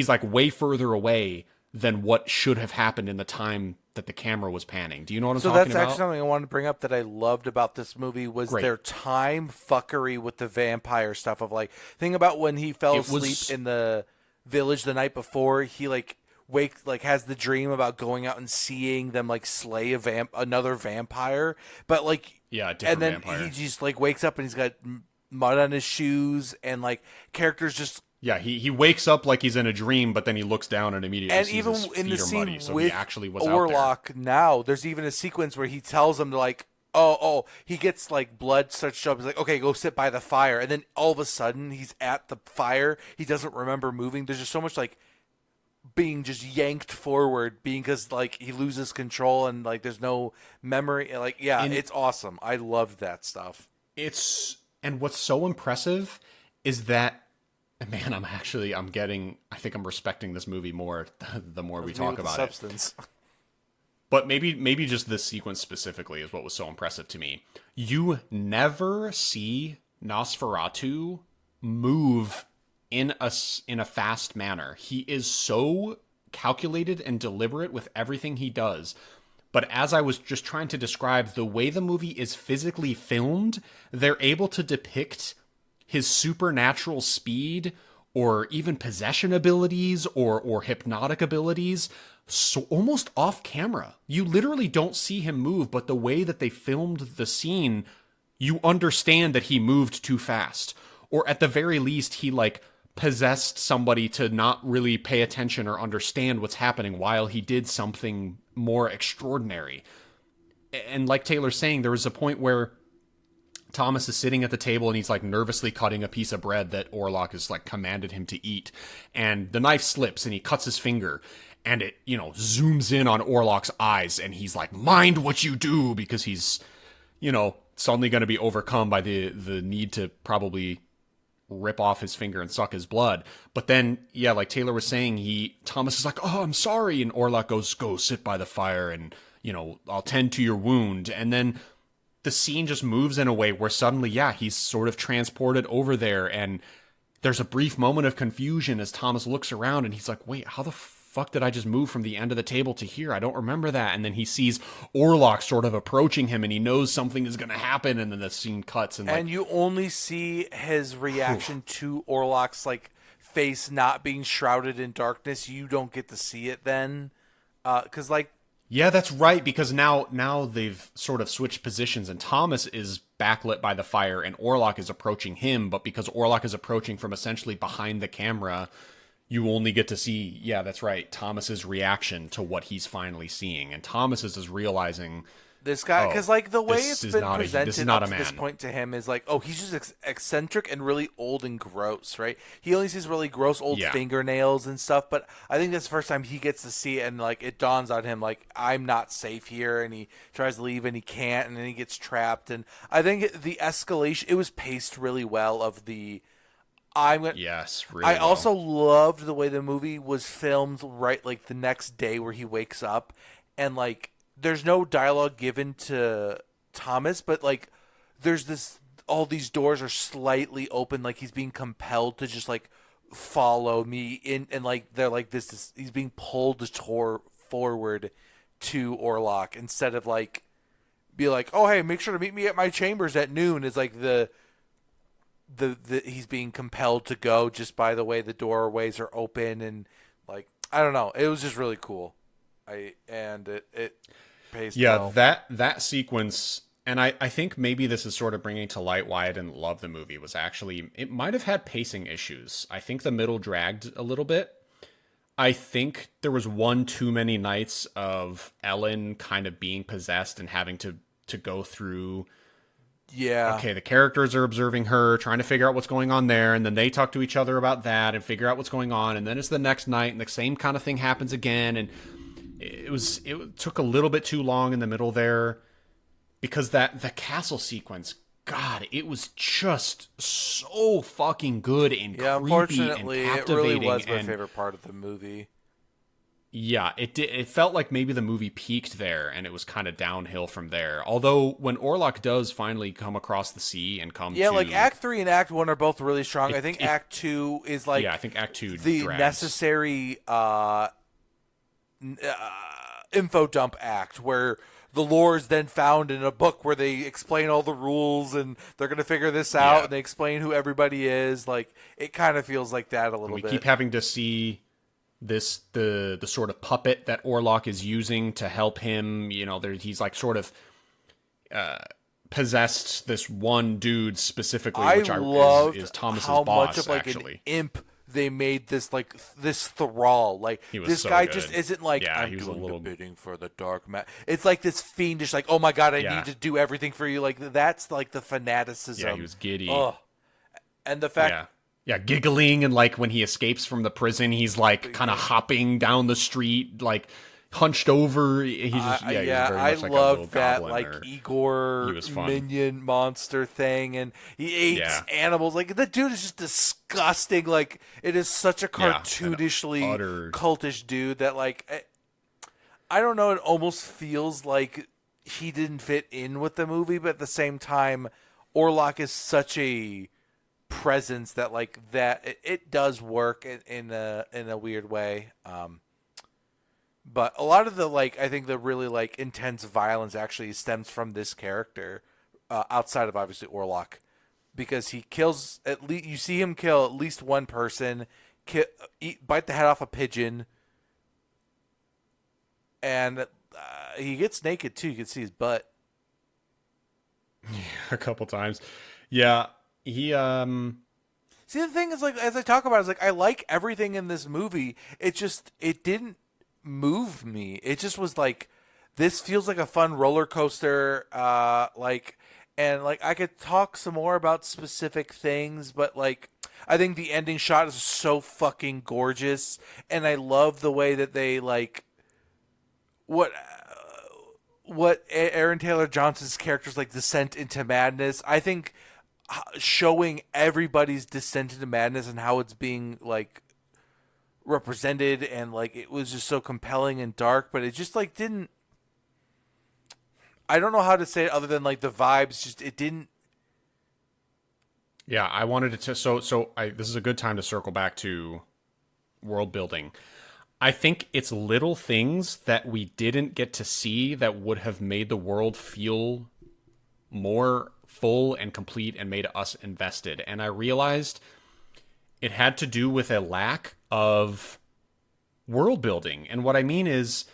like way further away than what should have happened in the time that the camera was panning. Do you know what I'm talking about? So that's actually something I wanted to bring up that I loved about this movie was their time fuckery with the vampire stuff of like, think about when he fell asleep in the village the night before, he like has the dream about going out and seeing them like slay another vampire, but like Yeah, a and different then vampire. he just like wakes up and he's got mud on his shoes, and like characters just. Yeah, he wakes up like he's in a dream, but then he looks down and immediately And sees even his in the feet are scene muddy, so he with actually was out there. Orlok now, there's even a sequence where he tells him to like, he gets like blood starts to show up. He's like, okay, go sit by the fire. And then all of a sudden he's at the fire. He doesn't remember moving. There's just so much like being just yanked forward because like he loses control and like there's no memory. Like, yeah, And it's awesome. I loved that stuff. And what's so impressive is that, man, I think I'm respecting this movie more the more we talk about it. Substance. But maybe just this sequence specifically is what was so impressive to me. You never see Nosferatu move in a fast manner. He is so calculated and deliberate with everything he does. But as I was just trying to describe, the way the movie is physically filmed, they're able to depict his supernatural speed or even possession abilities or hypnotic abilities so almost off camera. You literally don't see him move, but the way that they filmed the scene, you understand that he moved too fast. Or at the very least, he like possessed somebody to not really pay attention or understand what's happening while he did something more extraordinary. And like Taylor's saying, there was a point where Thomas is sitting at the table and he's like nervously cutting a piece of bread that Orlok has like commanded him to eat. And the knife slips and he cuts his finger and it, zooms in on Orlok's eyes and he's like, mind what you do, because he's, suddenly going to be overcome by the need to probably rip off his finger and suck his blood. But then, yeah, like Taylor was saying, Thomas is like, oh, I'm sorry. And Orlok goes, go sit by the fire and, I'll tend to your wound. And then the scene just moves in a way where suddenly, yeah, he's sort of transported over there. And there's a brief moment of confusion as Thomas looks around and he's like, wait, how the fuck did I just move from the end of the table to here? I don't remember that. And then he sees Orlok sort of approaching him and he knows something is going to happen. And then the scene cuts. And you only see his reaction to Orlok's like face not being shrouded in darkness. You don't get to see it then. Cause like, yeah, that's right, because now they've sort of switched positions and Thomas is backlit by the fire and Orlok is approaching him, but because Orlok is approaching from essentially behind the camera, you only get to see, yeah, that's right, Thomas's reaction to what he's finally seeing. And Thomas is realizing this guy, because like the way it's been presented up to man. this point to him is like, oh, he's just eccentric and really old and gross, right? He only sees really gross old fingernails and stuff, but I think that's the first time he gets to see it, and like it dawns on him like, I'm not safe here, and he tries to leave and he can't, and then he gets trapped. And I think the escalation, it was paced really well of the yes, really I well. also loved the way the movie was filmed right like the next day where he wakes up, and like there's no dialogue given to Thomas, but like there's all these doors are slightly open, like he's being compelled to just like follow me in, and like they're like he's being pulled forward to Orlok instead of like be like, oh hey, make sure to meet me at my chambers at noon. Is like the he's being compelled to go just by the way the doorways are open, and like I don't know, it was just really cool. It pays well. That sequence, and I think maybe this is sort of bringing to light why I didn't love the movie, was actually it might have had pacing issues. I think the middle dragged a little bit. I think there was one too many nights of Ellen kind of being possessed and having to go through. Yeah. Okay, the characters are observing her, trying to figure out what's going on there, and then they talk to each other about that and figure out what's going on, and then it's the next night and the same kind of thing happens again, and it took a little bit too long in the middle there, because the castle sequence, God, it was just so fucking good and creepy unfortunately, and it really captivating. was my favorite part of the movie. Yeah, it felt like maybe the movie peaked there and it was kind of downhill from there. Although when Orlok does finally come across the sea and come to... like Act 3 and Act 1 are both really strong. I think Act 2 is like... Yeah, I think Act 2 the drags. necessary info dump act where the lore is then found in a book where they explain all the rules and they're going to figure this out Yeah. and they explain who everybody is. Like, it kind of feels like that a And little we bit. keep having to see the sort of puppet that Orlok is using to help him. He's like sort of possessed this one dude specifically, I which loved is Thomas's how much boss, of like an actually. imp they made this thrall. Like, He was this so guy good. just isn't like, Yeah, I'm he was a doing little. the bidding for the dark man. It's like this fiendish, like, oh my god, I Yeah. need to do everything for you. Like, that's like the fanaticism. Yeah, he was giddy. Ugh. And the fact, Yeah. Yeah, giggling, and like when he escapes from the prison, he's like kind of hopping down the street, like hunched over. He's just he's very I much like a little loved that goblin. like He Igor was fun. minion monster thing, and he ate Yeah. animals. Like, the dude is just disgusting. Like, it is such a Yeah, an cartoonishly utter- cultish dude that like I don't know. It almost feels like he didn't fit in with the movie, but at the same time, Orlok is such a presence that like that it does work in a weird way. But a lot of the like, I think the really like intense violence actually stems from this character, outside of obviously Orlok, because he kills at least, you see him kill at least one person, bite the head off a pigeon, and he gets naked too. You can see his butt. a couple times. Yeah, he See, the thing is, like, as I talk about it, it's like I like everything in this movie. It didn't move me. It just was like, this feels like a fun roller coaster. And like I could talk some more about specific things, but like I think the ending shot is so fucking gorgeous, and I love the way that they like what Aaron Taylor Johnson's character's like descent into madness. I think showing everybody's descent into madness and how it's being like represented, and like it was just so compelling and dark, but it just like didn't, I don't know how to say it other than like the vibes just, it didn't. Yeah, I wanted to. This is a good time to circle back to world building. I think it's little things that we didn't get to see that would have made the world feel more full and complete and made us invested. And I realized it had to do with a lack of world building. And what I mean is,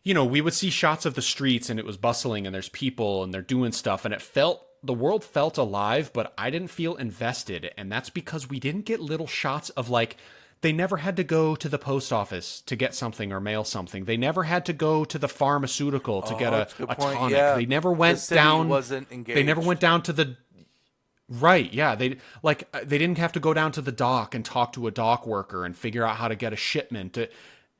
we would see shots of the streets and it was bustling and there's people and they're doing stuff, and the world felt alive, but I didn't feel invested. And that's because we didn't get little shots of like, they never had to go to the post office to get something or mail something. They never had to go to the pharmaceutical to get a tonic. Yeah. They never went The city down. wasn't engaged. They never went down to the. Right, yeah. They didn't have to go down to the dock and talk to a dock worker and figure out how to get a shipment.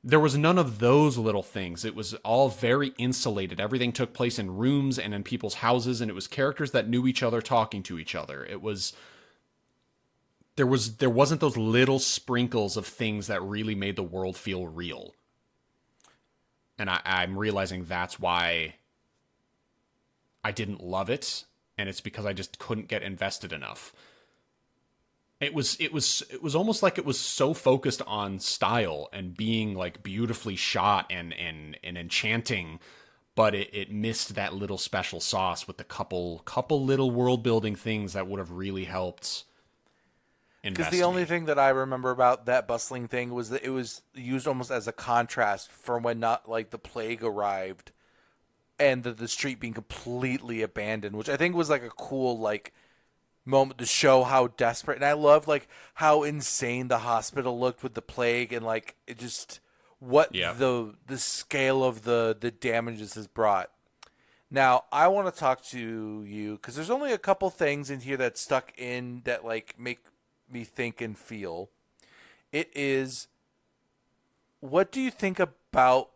There was none of those little things. It was all very insulated. Everything took place in rooms and in people's houses, and it was characters that knew each other talking to each other. There wasn't those little sprinkles of things that really made the world feel real. And I'm realizing that's why I didn't love it, and it's because I just couldn't get invested enough. It was almost like it was so focused on style and being like beautifully shot and enchanting, but it missed that little special sauce with the couple little world building things that would have really helped. Because the only thing that I remember about that bustling thing was that it was used almost as a contrast from when not like the plague arrived, and the street being completely abandoned, which I think was like a cool like moment to show how desperate. And I loved like how insane the hospital looked with the plague, and like it just the scale of the damages has brought. Now I want to talk to you because there's only a couple things in here that stuck in that like make me think and feel. It is, what do you think about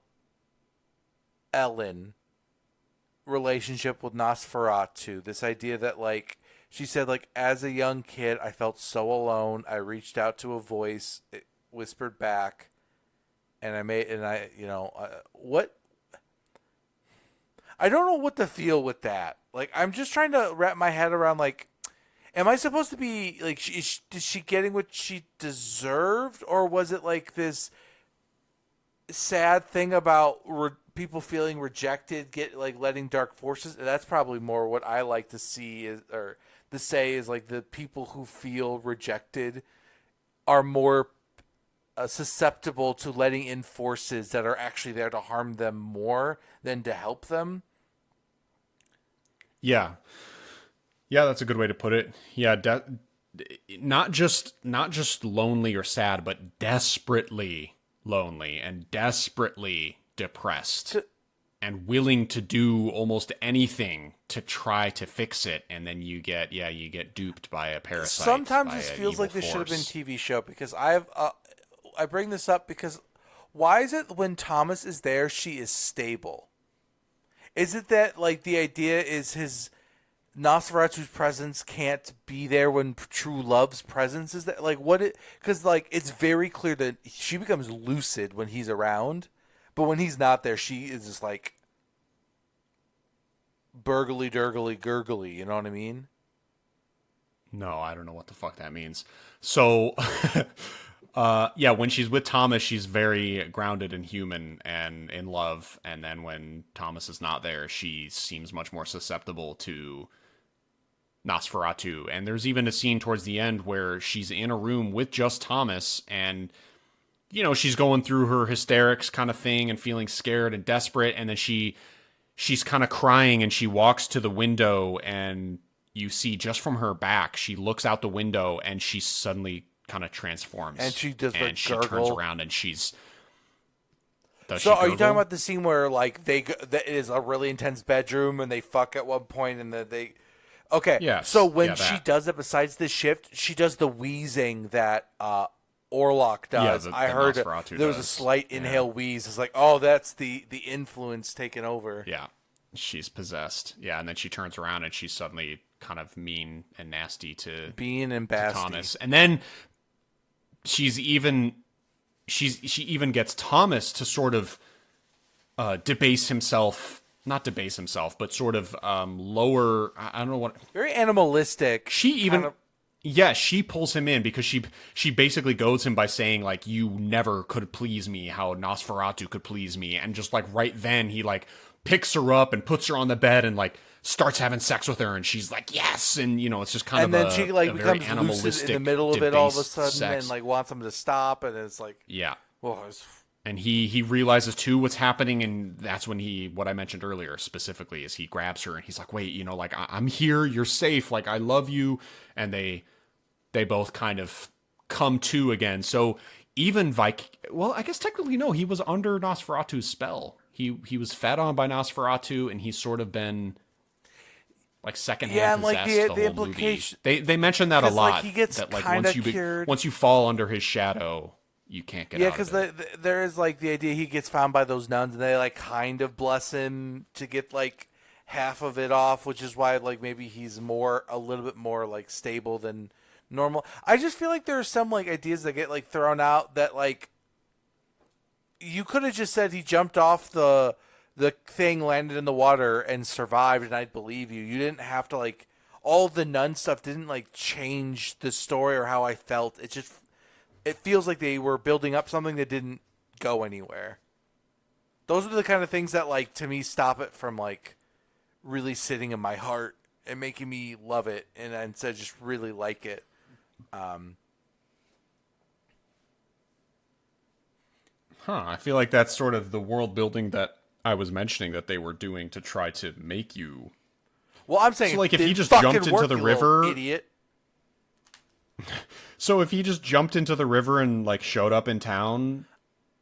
Ellen relationship with Nosferatu? This idea that like she said, like, as a young kid I felt so alone, I reached out to a voice, it whispered back, and what, I don't know what to feel with that. Like, I'm just trying to wrap my head around like, am I supposed to be like, is she getting what she deserved, or was it like this sad thing about people feeling rejected, get like letting dark forces. That's probably more what I like to see is, or to say is like the people who feel rejected are more susceptible to letting in forces that are actually there to harm them more than to help them. Yeah. Yeah, that's a good way to put it. Yeah, not just lonely or sad, but desperately lonely and desperately depressed and willing to do almost anything to try to fix it, and then you get duped by a parasite. Sometimes by this an feels evil like this should have been force. TV show because I bring this up because why is it when Thomas is there she is stable? Is it that like the idea is his Nosferatu's presence can't be there when true love's presence is there? Like what it because like it's very clear that she becomes lucid when he's around, but when he's not there, she is just like burgly durgly gurgly. You know what I mean? No, I don't know what the fuck that means. So, yeah, when she's with Thomas, she's very grounded and human and in love. And then when Thomas is not there, she seems much more susceptible to Nosferatu. And there's even a scene towards the end where she's in a room with just Thomas, and she's going through her hysterics kind of thing and feeling scared and desperate, and then she's kind of crying, and she walks to the window, and you see just from her back, she looks out the window and she suddenly kind of transforms. And she does and like she gurgle. turns around and she's. Does So she are you talking gurgle? about the scene where like that is a really intense bedroom and they fuck at one point and then they okay. Yes. So when Yeah, she that. does it, besides the shift, she does the wheezing that Orlok does. Yeah, I the heard Nosferatu there was a does. slight inhale wheeze. It's like, oh, that's the influence taking over. Yeah, she's possessed. Yeah, and then she turns around and she's suddenly kind of mean and nasty to Being and to Basti. Thomas, and then she even gets Thomas to sort of debase himself. Not debase himself, but sort of lower. I don't know what. Very animalistic. She even. kind of- Yeah, she pulls him in because she basically goads him by saying like, you never could please me how Nosferatu could please me, and just like right then he like picks her up and puts her on the bed and like starts having sex with her, and she's like yes, and it's just kind and of then she like a very becomes lucid animalistic in the middle of it all of a debased sudden sex. and like wants him to stop, and it's like, Yeah. well, it's And he realizes too what's happening, and that's when what I mentioned earlier specifically is he grabs her and he's like, wait, like I'm here, you're safe, like I love you, and they both kind of come to again. So even well, I guess technically no, he was under Nosferatu's spell. He was fed on by Nosferatu, and he's sort of been like secondhand yeah, and like possessed the whole implication. movie. They mention that a 'Cause, like, lot. he gets that like kinda once you cured. once you fall under his shadow, you can't get Yeah, out of because it. there is like the idea he gets found by those nuns and they like kind of bless him to get like half of it off, which is why like maybe he's a little bit more like stable than normal. I just feel like there are some like ideas that get like thrown out that like you could have just said he jumped off the thing, landed in the water, and survived, and I'd believe you. You didn't have to like all the nun stuff didn't like change the story or how I felt. It feels like they were building up something that didn't go anywhere. Those are the kind of things that like to me stop it from like really sitting in my heart and making me love it, and instead just really like it. I feel like that's sort of the world building that I was mentioning that they were doing to try to make you. Well, I'm saying So, like, if he it just fucking jumped into worked, the you little river- idiot. So if he just jumped into the river and like showed up in town,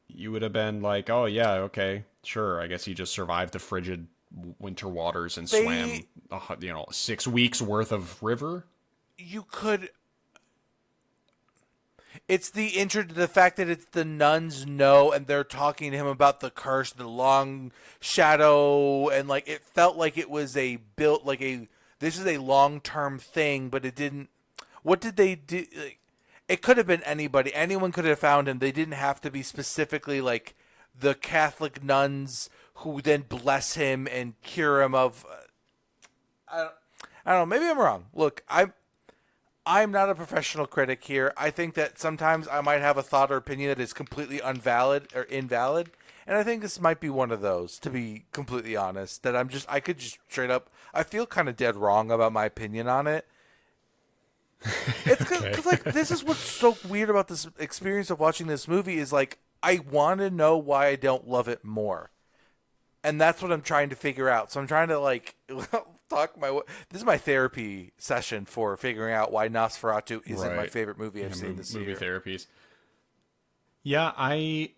you would have been like, oh yeah, okay, sure. I guess he just survived the frigid winter waters and swam, 6 weeks worth of river. You could. It's the fact that it's the nuns know and they're talking to him about the curse, the long shadow, and like it felt like it was this is a long-term thing, but it didn't. What did they do? Like, it could have been anybody. Anyone could have found him. They didn't have to be specifically like the Catholic nuns who then bless him and cure him of. I don't know. Maybe I'm wrong. Look, I'm not a professional critic here. I think that sometimes I might have a thought or opinion that is completely invalid, And I think this might be one of those, to be completely honest, that I could just straight up, I feel kind of dead wrong about my opinion on it. It's Okay. because like this is what's so weird about this experience of watching this movie is like I want to know why I don't love it more, and that's what I'm trying to figure out. So I'm trying to like talk my. This is my therapy session for figuring out why Nosferatu isn't my Right. favorite movie I've seen this Movie year. therapies. Yeah, I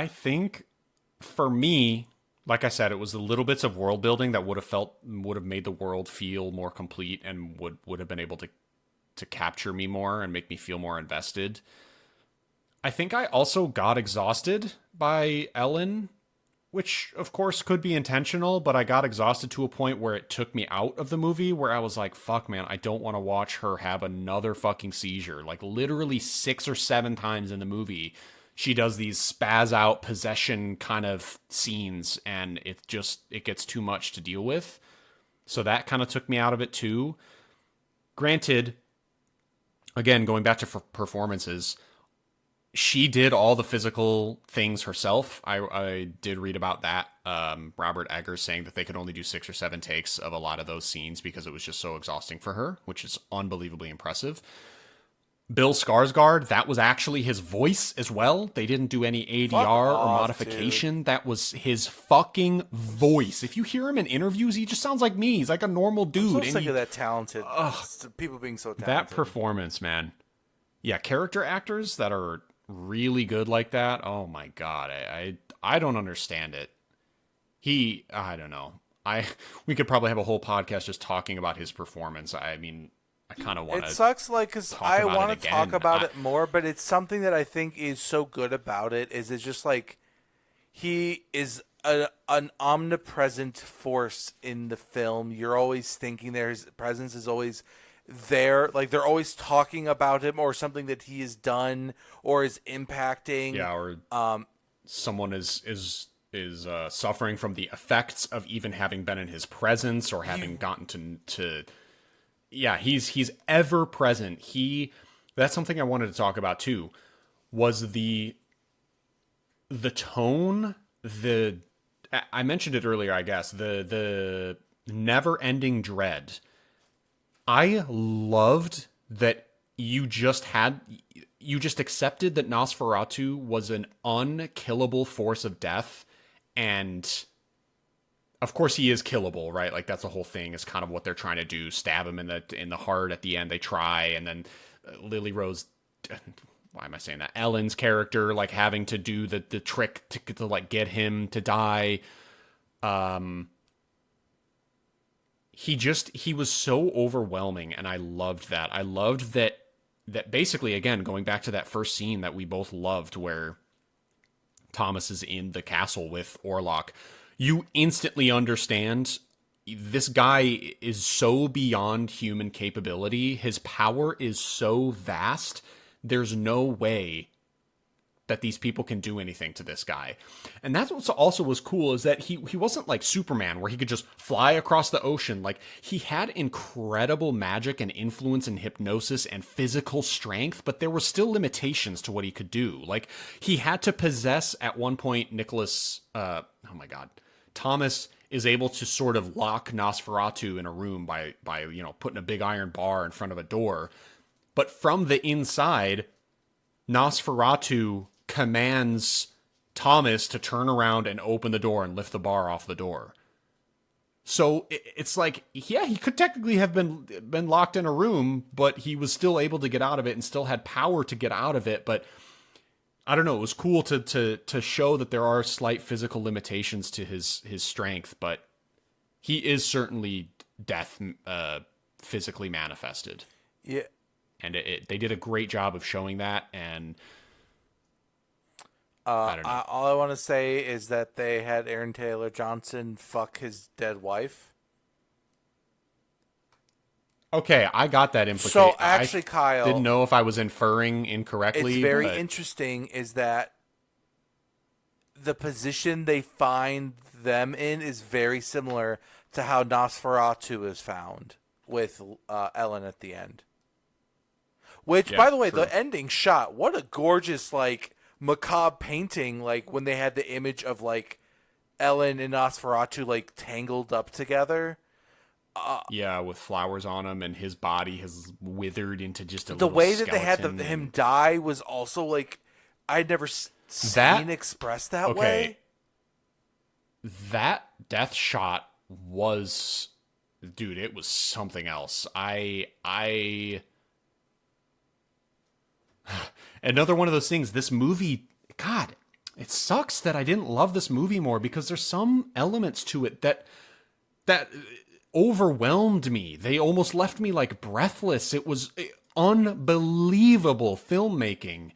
think for me, like I said, it was the little bits of world building that would have made the world feel more complete and would have been able to capture me more and make me feel more invested. I think I also got exhausted by Ellen, which of course could be intentional, but I got exhausted to a point where it took me out of the movie where I was like, fuck man, I don't want to watch her have another fucking seizure. Like literally 6 or 7 times in the movie, she does these spaz out possession kind of scenes and it gets too much to deal with. So that kind of took me out of it too. Granted, again, going back to performances, she did all the physical things herself. I did read about that. Robert Eggers saying that they could only do 6 or 7 takes of a lot of those scenes because it was just so exhausting for her, which is unbelievably impressive. Bill Skarsgård, that was actually his voice as well. They didn't do any Fuck ADR or off, modification. dude. That was his fucking voice. If you hear him in interviews, he just sounds like me. He's like a normal dude. I'm so and sick he, of that talented people being so talented. that performance, man. Yeah, character actors that are really good like that. Oh my god, I don't understand it. I don't know. We could probably have a whole podcast just talking about his performance. I mean, I kind of want It to sucks, like, because I about want it to talk again. about it more, but it's something that I think is so good about it. Is it's just like he is an omnipresent force in the film. You're always thinking there. His presence is always there. Like they're always talking about him or something that he has done or is impacting. Yeah, or someone is suffering from the effects of even having been in his presence or having gotten to yeah, he's ever present. That's something I wanted to talk about too. Was the tone, I mentioned it earlier, I guess, the never-ending dread. I loved that you just accepted that Nosferatu was an unkillable force of death, and of course he is killable, right? Like that's the whole thing, is kind of what they're trying to do, stab him in the heart at the end. They try, and then Lily Rose, why am I saying that? Ellen's character like having to do the trick to like get him to die. He was so overwhelming, and I loved that. I loved that basically, again, going back to that first scene that we both loved where Thomas is in the castle with Orlok, you instantly understand this guy is so beyond human capability. His power is so vast. There's no way that these people can do anything to this guy. And that's what also was cool, is that he wasn't like Superman where he could just fly across the ocean. Like he had incredible magic and influence and hypnosis and physical strength, but there were still limitations to what he could do. Like he had to possess at one point Thomas is able to sort of lock Nosferatu in a room by putting a big iron bar in front of a door. But from the inside, Nosferatu commands Thomas to turn around and open the door and lift the bar off the door. So it's like, yeah, he could technically have been locked in a room, but he was still able to get out of it and still had power to get out of it. But I don't know, it was cool to show that there are slight physical limitations to his strength, but he is certainly death physically manifested. Yeah. And they did a great job of showing that, and I don't know. All I want to say is that they had Aaron Taylor Johnson fuck his dead wife. Okay, I got that implication. So actually, Kyle, didn't know if I was inferring incorrectly. it's very but interesting is that the position they find them in is very similar to how Nosferatu is found with Ellen at the end. Which, Yeah, by the way, true. the ending shot, what a gorgeous, like, macabre painting, like when they had the image of like Ellen and Nosferatu like tangled up together. Yeah, with flowers on him, and his body has withered into just a The little way that they had skeleton. him die was also like I'd never That seen expressed that okay, way. that death shot was, dude, it was something else. I another one of those things. This movie, God, it sucks that I didn't love this movie more because there's some elements to it that overwhelmed me. They almost left me like breathless. It was unbelievable filmmaking,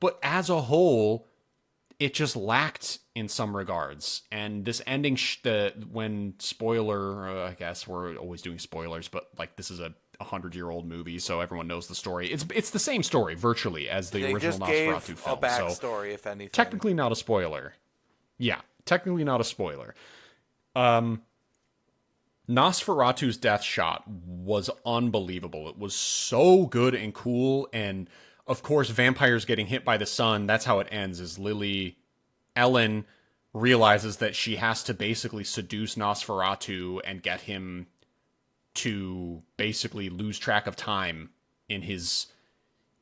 but as a whole, it just lacked in some regards. And this ending, when spoiler, I guess we're always doing spoilers, but like this is a 100-year-old movie, so everyone knows the story. It's the same story virtually as the They original just gave Nosferatu film. a backstory, if anything. Technically not a spoiler. Yeah, technically not a spoiler. Nosferatu's death shot was unbelievable. It was so good and cool, and of course, vampires getting hit by the sun, that's how it ends, is Ellen realizes that she has to basically seduce Nosferatu and get him to basically lose track of time in his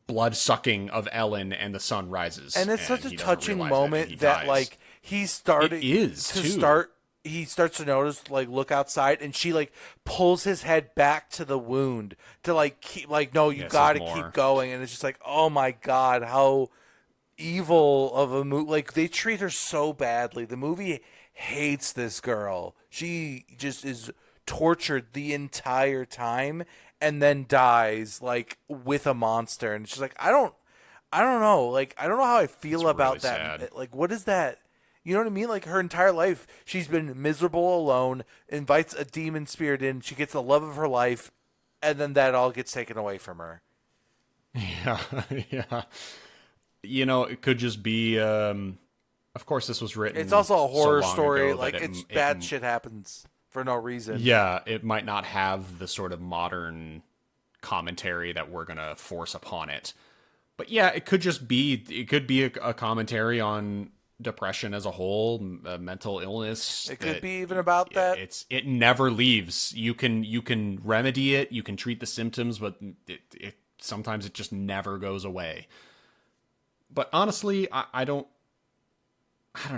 blood sucking of Ellen, and the sun rises. And it's such a touching moment that like he started he starts to notice, like, look outside, and she like pulls his head back to the wound to like keep like, no, you gotta keep going. And it's just like, oh my God, how evil of a movie. Like, they treat her so badly. The movie hates this girl. She just is tortured the entire time and then dies like with a monster. And she's like, I don't know. Like, I don't know how I feel about really that. sad. Like, what is that? You know what I mean? Like, her entire life, she's been miserable, alone, invites a demon spirit in, she gets the love of her life, and then that all gets taken away from her. Yeah, yeah. You know, it could just be, of course this was written. It's also a horror story. Like, it's bad shit happens for no reason. Yeah, it might not have the sort of modern commentary that we're going to force upon it. But yeah, it could be a commentary on depression as a whole, mental illness. It could be even about that. It never leaves. You can remedy it, you can treat the symptoms, but it sometimes it just never goes away. But honestly, I don't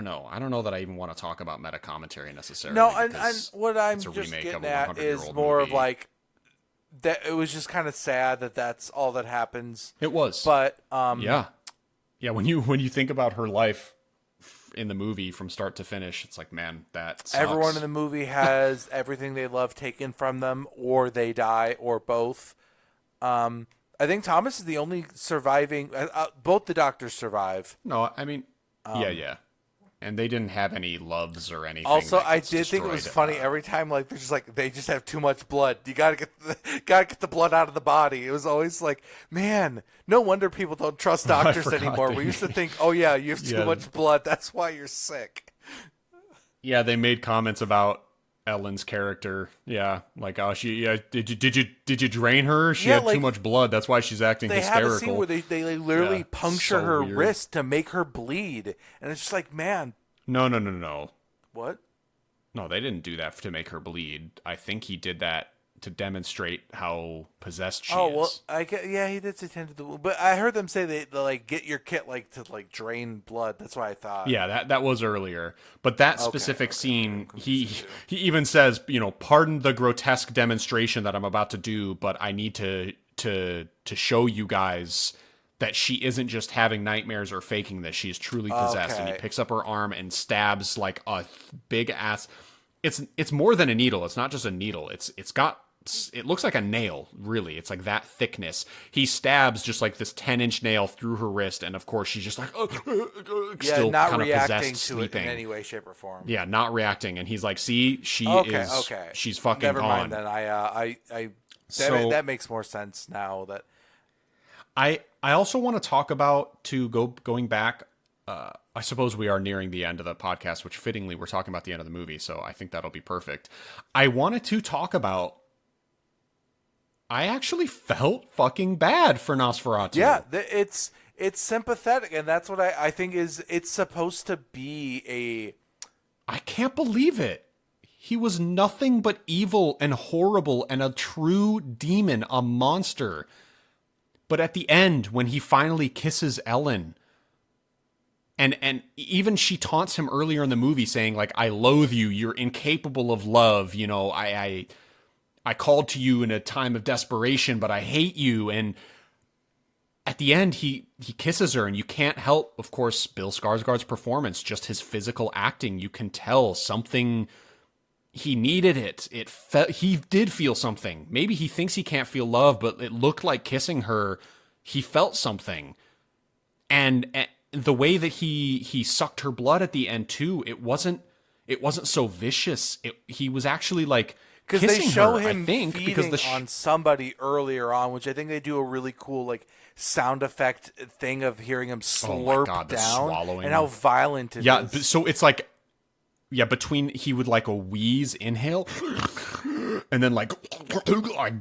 know. I don't know that I even want to talk about meta commentary necessarily. No, and what I'm just getting at is more movie. of like that. It was just kind of sad that that's all that happens. It was, but yeah. When you think about her life in the movie from start to finish, it's like, man, that sucks. Everyone in the movie has everything they love taken from them, or they die, or both. I think Thomas is the only surviving. Both the doctors survive. No, I mean, yeah. And they didn't have any loves or anything. Also, I did think it was funny every time, like they're just like they just have too much blood. You gotta get the blood out of the body. It was always like, man, no wonder people don't trust doctors anymore. We used to think, oh yeah, you have too much blood. That's why you're sick. Yeah, they made comments about Ellen's character. Yeah, like, oh, did you drain her? She had too much blood. That's why she's acting hysterical. They have a scene where they literally puncture her wrist to make her bleed, and it's just like, man. No. What? No, they didn't do that to make her bleed. I think he did that to demonstrate how possessed she is. Oh, well, he did say tend to the wound. But I heard them say they like get your kit like to like drain blood. That's what I thought. Yeah, that was earlier. But that specific scene, he even says, pardon the grotesque demonstration that I'm about to do, but I need to show you guys that she isn't just having nightmares or faking this. She is truly possessed. And he picks up her arm and stabs like a big ass. It's more than a needle. It's not just a needle. It looks like a nail, really. It's like that thickness. He stabs just like this 10-inch nail through her wrist, and of course she's just like, still not kind of reacting possessed, to sleeping. it in any way, shape, or form. Yeah, not reacting, and he's like, "See, she's fucking Never gone." mind then. That makes more sense now. That I also want to talk about going back. I suppose we are nearing the end of the podcast, which fittingly we're talking about the end of the movie, so I think that'll be perfect. I wanted to talk about. I actually felt fucking bad for Nosferatu. Yeah, it's sympathetic, and that's what I think is it's supposed to be a. I can't believe it. He was nothing but evil and horrible and a true demon, a monster. But at the end, when he finally kisses Ellen, and even she taunts him earlier in the movie, saying like, "I loathe you. You're incapable of love. You know, I called to you in a time of desperation, but I hate you." And at the end, he kisses her, and you can't help, of course, Bill Skarsgård's performance, just his physical acting. You can tell something. He needed it. He did feel something. Maybe he thinks he can't feel love, but it looked like kissing her. He felt something, and the way that he sucked her blood at the end too. It wasn't so vicious. He was actually like. Because they show her, him feeding on somebody earlier on, which I think they do a really cool like sound effect thing of hearing him slurp down swallowing. And how violent it is. Yeah, so it's like, between he would like a wheeze, inhale, and then like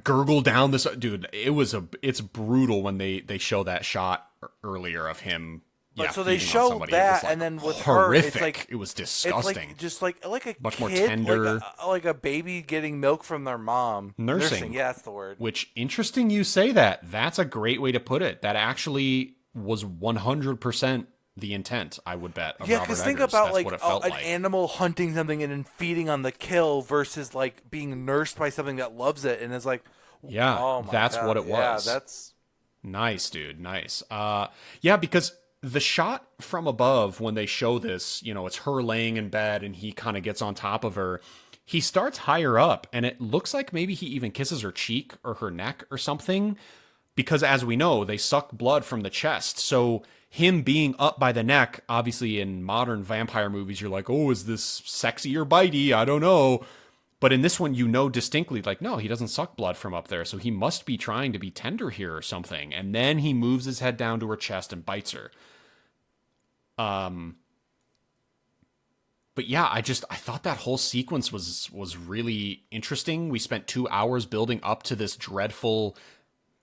gurgle down this. Dude, it's brutal when they show that shot earlier of him. But so they show that, and then with horrific. Her, it's like it was disgusting. It's like, just like a much kid, more tender, like a baby getting milk from their mom. Nursing, yeah, that's the word. Which interesting you say that. That's a great way to put it. That actually was 100% the intent. I would bet. Of because think about like an animal hunting something and then feeding on the kill versus like being nursed by something that loves it and is like, that's God. what it was. Yeah, that's nice, dude. Nice. Because. The shot from above when they show this, it's her laying in bed and he kind of gets on top of her. He starts higher up and it looks like maybe he even kisses her cheek or her neck or something because as we know, they suck blood from the chest. So him being up by the neck, obviously in modern vampire movies, you're like, oh, is this sexy or bitey? I don't know. But in this one, distinctly, like, no, he doesn't suck blood from up there. So he must be trying to be tender here or something. And then he moves his head down to her chest and bites her. But yeah, I thought that whole sequence was really interesting. We spent 2 hours building up to this dreadful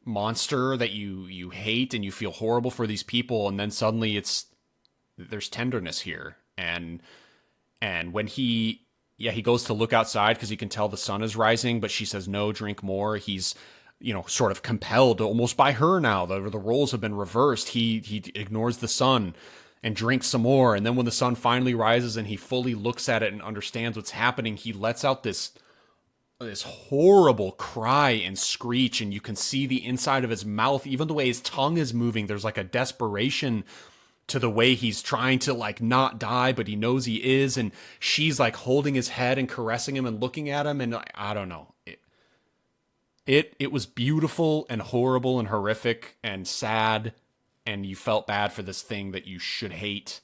monster that you hate and you feel horrible for these people. And then suddenly there's tenderness here. And when he goes to look outside because he can tell the sun is rising, but she says, no, drink more. He's, sort of compelled almost by her now. The roles have been reversed. He ignores the sun and drinks some more. And then when the sun finally rises and he fully looks at it and understands what's happening, he lets out this horrible cry and screech. And you can see the inside of his mouth, even the way his tongue is moving. There's like a desperation to the way he's trying to like not die, but he knows he is. And she's like holding his head and caressing him and looking at him. And I don't know. It was beautiful and horrible and horrific and sad. And you felt bad for this thing that you should hate.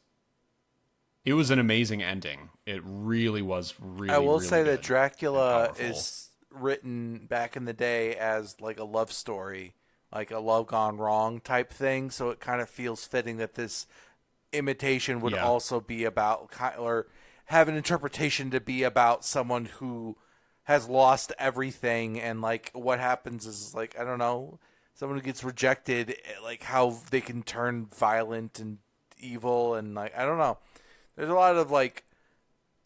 It was an amazing ending. It really was really, I will really say good that Dracula is written back in the day as like a love story, like a love gone wrong type thing. So it kind of feels fitting that this imitation would also be about, or have an interpretation to be about someone who has lost everything. And like what happens is like, I don't know, someone who gets rejected, like how they can turn violent and evil, and like I don't know. There's a lot of like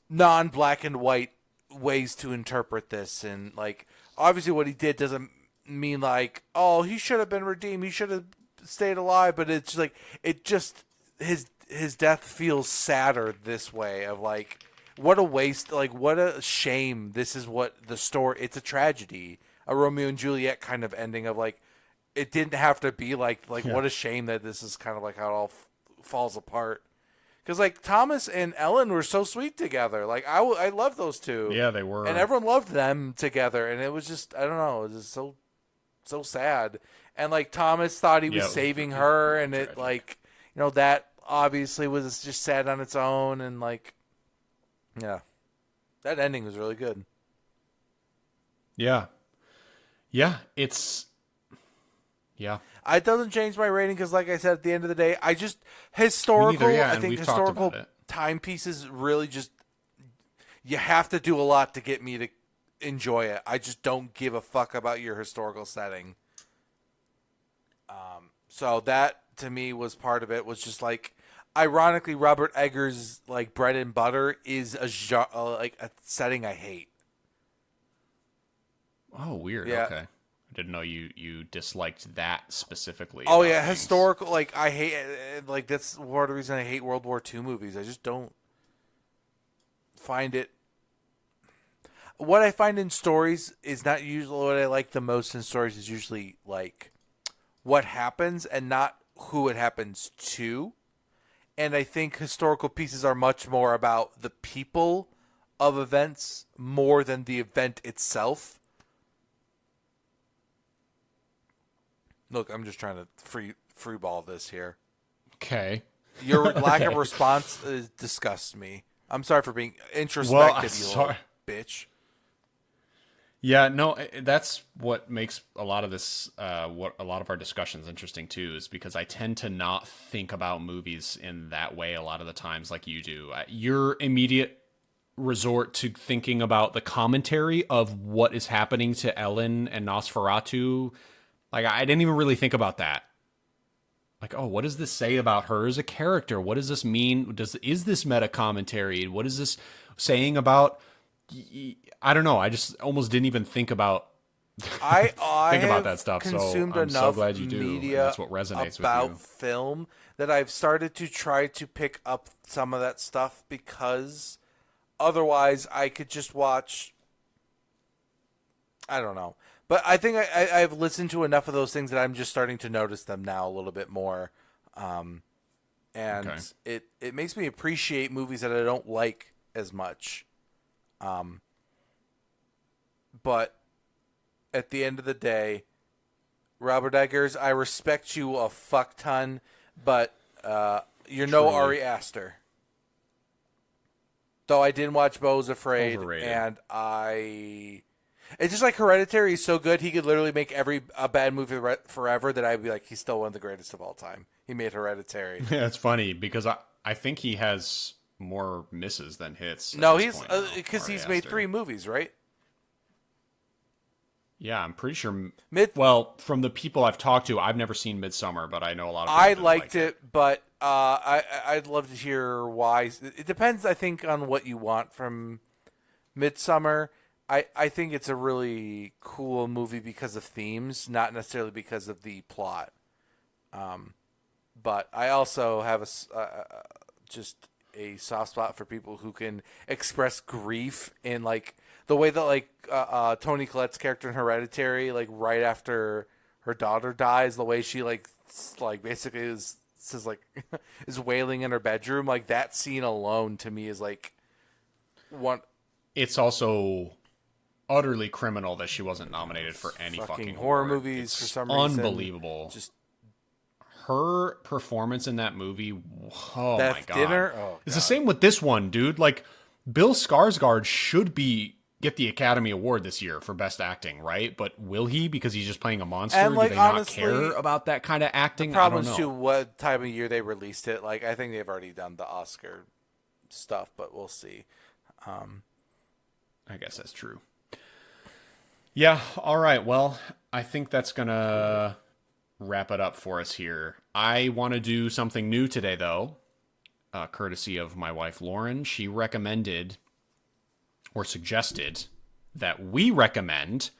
non-black and white ways to interpret this, and like obviously what he did doesn't mean like, oh, he should have been redeemed, he should have stayed alive, but it's like his death feels sadder this way of like what a waste, like what a shame. This is what the story. It's a tragedy, a Romeo and Juliet kind of ending of like. It didn't have to be like what a shame that this is kind of like how it all falls apart. Because like Thomas and Ellen were so sweet together. Like I love those two. Yeah, they were. And everyone loved them together. And it was just, I don't know, it was just so sad. And like Thomas thought he was saving her. And it like, that obviously was just sad on its own. And like, yeah, that ending was really good. Yeah. Yeah, Yeah. It doesn't change my rating because, like I said, at the end of the day, I just historical. I think historical timepieces really just you have to do a lot to get me to enjoy it. I just don't give a fuck about your historical setting. So that to me was part of it. Was just like, ironically, Robert Eggers' like bread and butter is like a setting I hate. Oh, weird. Yeah. Okay. I didn't know you disliked that specifically. Oh about yeah, things. historical. Like I hate. Like that's part of the reason I hate World War II movies. I just don't find it. What I find in stories is not usually what I like the most in stories. Is usually like what happens and not who it happens to. And I think historical pieces are much more about the people of events more than the event itself. Look, I'm just trying to free ball this here. Okay. Your lack of response disgusts me. I'm sorry for being introspective, you little bitch. Yeah, no, that's what makes a lot of this, what a lot of our discussions interesting too, is because I tend to not think about movies in that way a lot of the times, like you do. Your immediate resort to thinking about the commentary of what is happening to Ellen and Nosferatu, like I didn't even really think about that. Like, oh, what does this say about her as a character? What does this mean? Is this meta commentary? What is this saying about? I don't know. I just almost didn't even think about I think about that stuff. So consumed I'm so enough glad you do. And media that's what resonates about with you. film that I've started to try to pick up some of that stuff because otherwise I could just watch. I don't know. But I think I've listened to enough of those things that I'm just starting to notice them now a little bit more. And Okay. it makes me appreciate movies that I don't like as much. But at the end of the day, Robert Eggers, I respect you a fuck ton, but you're no Truly. Ari Aster. Though I didn't watch Beau's Afraid, Overrated. and it's just like Hereditary is so good, he could literally make a bad movie forever that I'd be like, he's still one of the greatest of all time. He made Hereditary. Yeah, it's funny because I think he has more misses than hits. No, he's because he's made 3 movies, right? Yeah, I'm pretty sure. Mid- Well, from the people I've talked to, I've never seen Midsummer, but I know a lot of people I didn't liked like it, but I'd love to hear why. It depends, I think, on what you want from Midsummer. I think it's a really cool movie because of themes, not necessarily because of the plot. But I also have just a soft spot for people who can express grief in like the way that like Toni Collette's character in Hereditary, like right after her daughter dies, the way she like basically is is wailing in her bedroom. Like that scene alone to me is like one. It's also utterly criminal that she wasn't nominated for any fucking horror award. movies It's for some reason. unbelievable. Just her performance in that movie, oh my Death god. Dinner? Oh, it's the God. same with this one, dude. Like Bill Skarsgård should get the Academy Award this year for best acting, right? But will he because he's just playing a monster? And, like, Do they honestly, not care about that kind of acting? The problem I don't is know. too what time of year they released it. Like I think they've already done the Oscar stuff, but we'll see. I guess that's true. Yeah, all right. Well, I think that's going to wrap it up for us here. I want to do something new today, though, courtesy of my wife, Lauren. She recommended or suggested that we recommend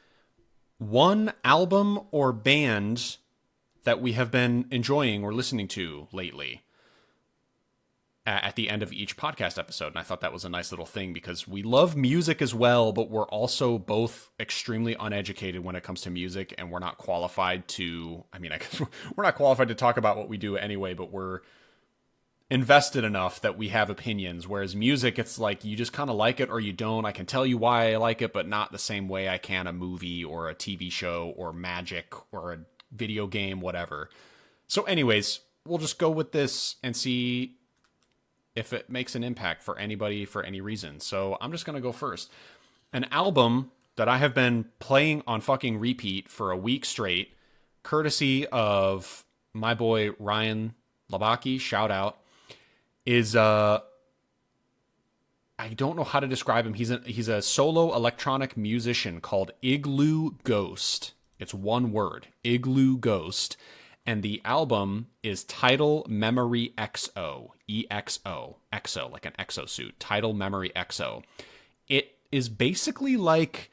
one album or band that we have been enjoying or listening to lately at the end of each podcast episode. And I thought that was a nice little thing because we love music as well, but we're also both extremely uneducated when it comes to music, and we're not qualified to, I guess we're not qualified to talk about what we do anyway, but we're invested enough that we have opinions. Whereas music, it's like you just kind of like it or you don't. I can tell you why I like it, but not the same way I can a movie or a TV show or magic or a video game, whatever. So anyways, we'll just go with this and see if it makes an impact for anybody for any reason. So I'm just going to go first. An album that I have been playing on fucking repeat for a week straight, courtesy of my boy Ryan Labaki, shout out, is I don't know how to describe him. He's a solo electronic musician called Igloo Ghost. It's one word, Igloo Ghost, and the album is Tidal Memory XO, EXO, EXO, like an exosuit. Tidal Memory XO. It is basically like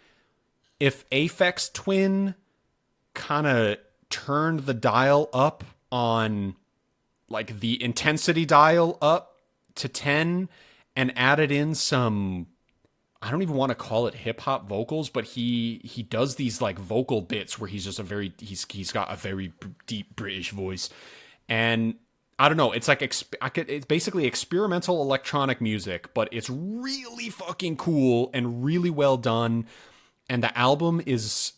if Aphex Twin kind of turned the dial up on like the intensity dial up to 10 and added in some, I don't even want to call it hip hop vocals, but he does these like vocal bits where he's just he's got a very deep British voice, and I don't know, it's like it's basically experimental electronic music, but it's really fucking cool and really well done. And the album is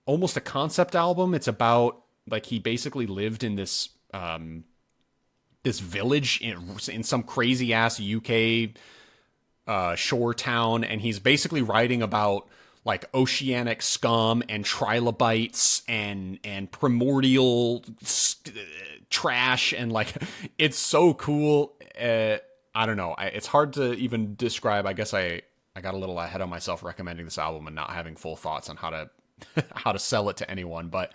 almost a concept album. It's about like he basically lived in this this village in some crazy ass UK shore town, and he's basically writing about like oceanic scum and trilobites and primordial trash, and like it's so cool. I don't know. It's hard to even describe. I guess I got a little ahead of myself recommending this album and not having full thoughts on how to how to sell it to anyone, but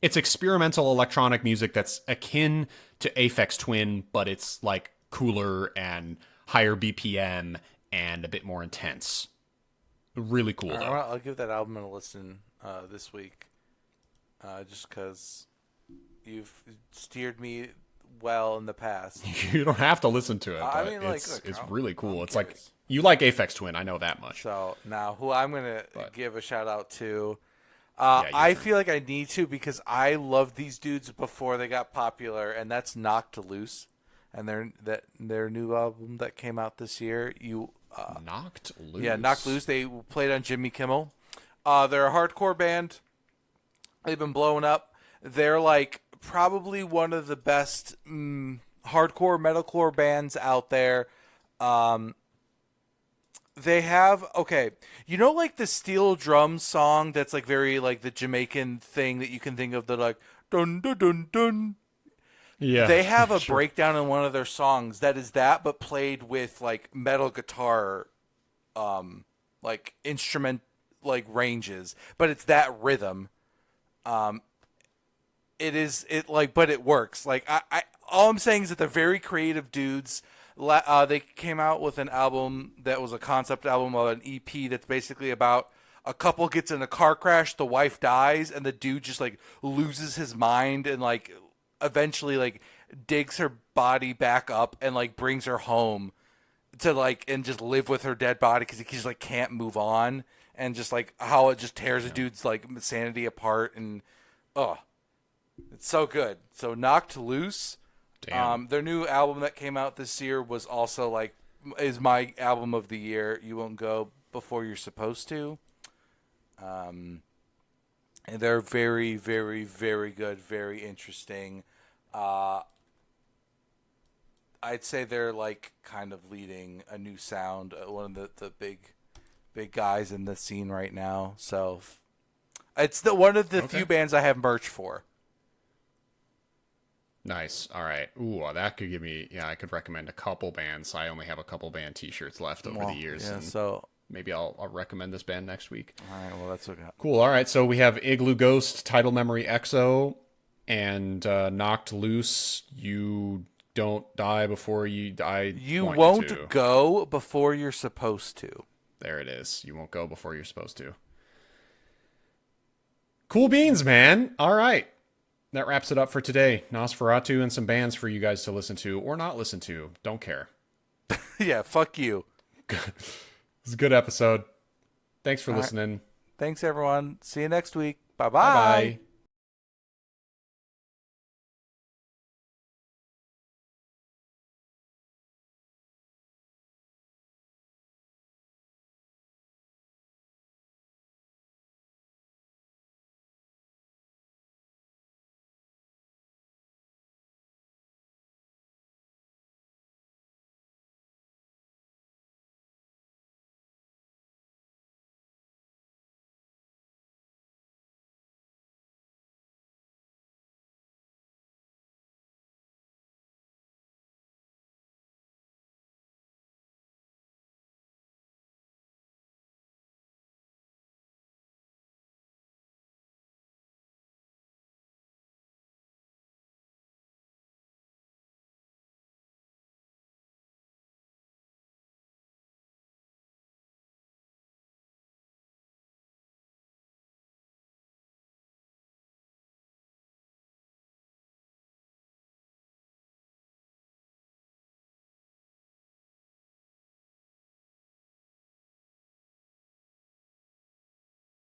it's experimental electronic music that's akin to Aphex Twin, but it's like cooler and higher BPM and a bit more intense. Really cool, though. I'll give that album a listen this week, just because you've steered me well in the past. You don't have to listen to it, but I mean, like, it's really cool. It's like, you like Aphex Twin, I know that much. So now, who I'm going to give a shout out to, I feel like I need to because I loved these dudes before they got popular, and that's Knocked Loose, and their new album that came out this year. Knocked Loose. Yeah, Knocked Loose. They played on Jimmy Kimmel. They're a hardcore band. They've been blowing up. They're like probably one of the best hardcore metalcore bands out there. They have, you know, like the steel drum song that's like very like the Jamaican thing that you can think of, the like dun dun dun dun. Yeah, they have a breakdown in one of their songs that is that, but played with like metal guitar, like instrument like ranges, but it's that rhythm. But it works. Like I all I'm saying is that they're very creative dudes. They came out with an album that was a concept album of an EP that's basically about a couple gets in a car crash, the wife dies, and the dude just like loses his mind and like eventually like digs her body back up and like brings her home to like and just live with her dead body because he just like can't move on, and just like how it just tears a dude's like sanity apart, and it's so good. So Knocked Loose. Damn. Their new album that came out this year was also like is my album of the year. You Won't Go Before You're Supposed to. And they're very, very, very good, very interesting. I'd say they're like kind of leading a new sound, one of the big guys in the scene right now. So it's one of the few bands I have merch for. Nice. All right. Ooh, that could give me. Yeah, I could recommend a couple bands. I only have a couple band T-shirts left over the years. Yeah. So maybe I'll recommend this band next week. All right. Well, that's okay. Cool. All right. So we have Igloo Ghost, Tidal Memory XO, and Knocked Loose. You don't die before you die. You won't go before you're supposed to. There it is. You won't go before you're supposed to. Cool beans, man. All right. That wraps it up for today. Nosferatu and some bands for you guys to listen to or not listen to. Don't care. Yeah, fuck you. It's a good episode. Thanks for listening. Thanks, everyone. See you next week. Bye-bye. Bye-bye.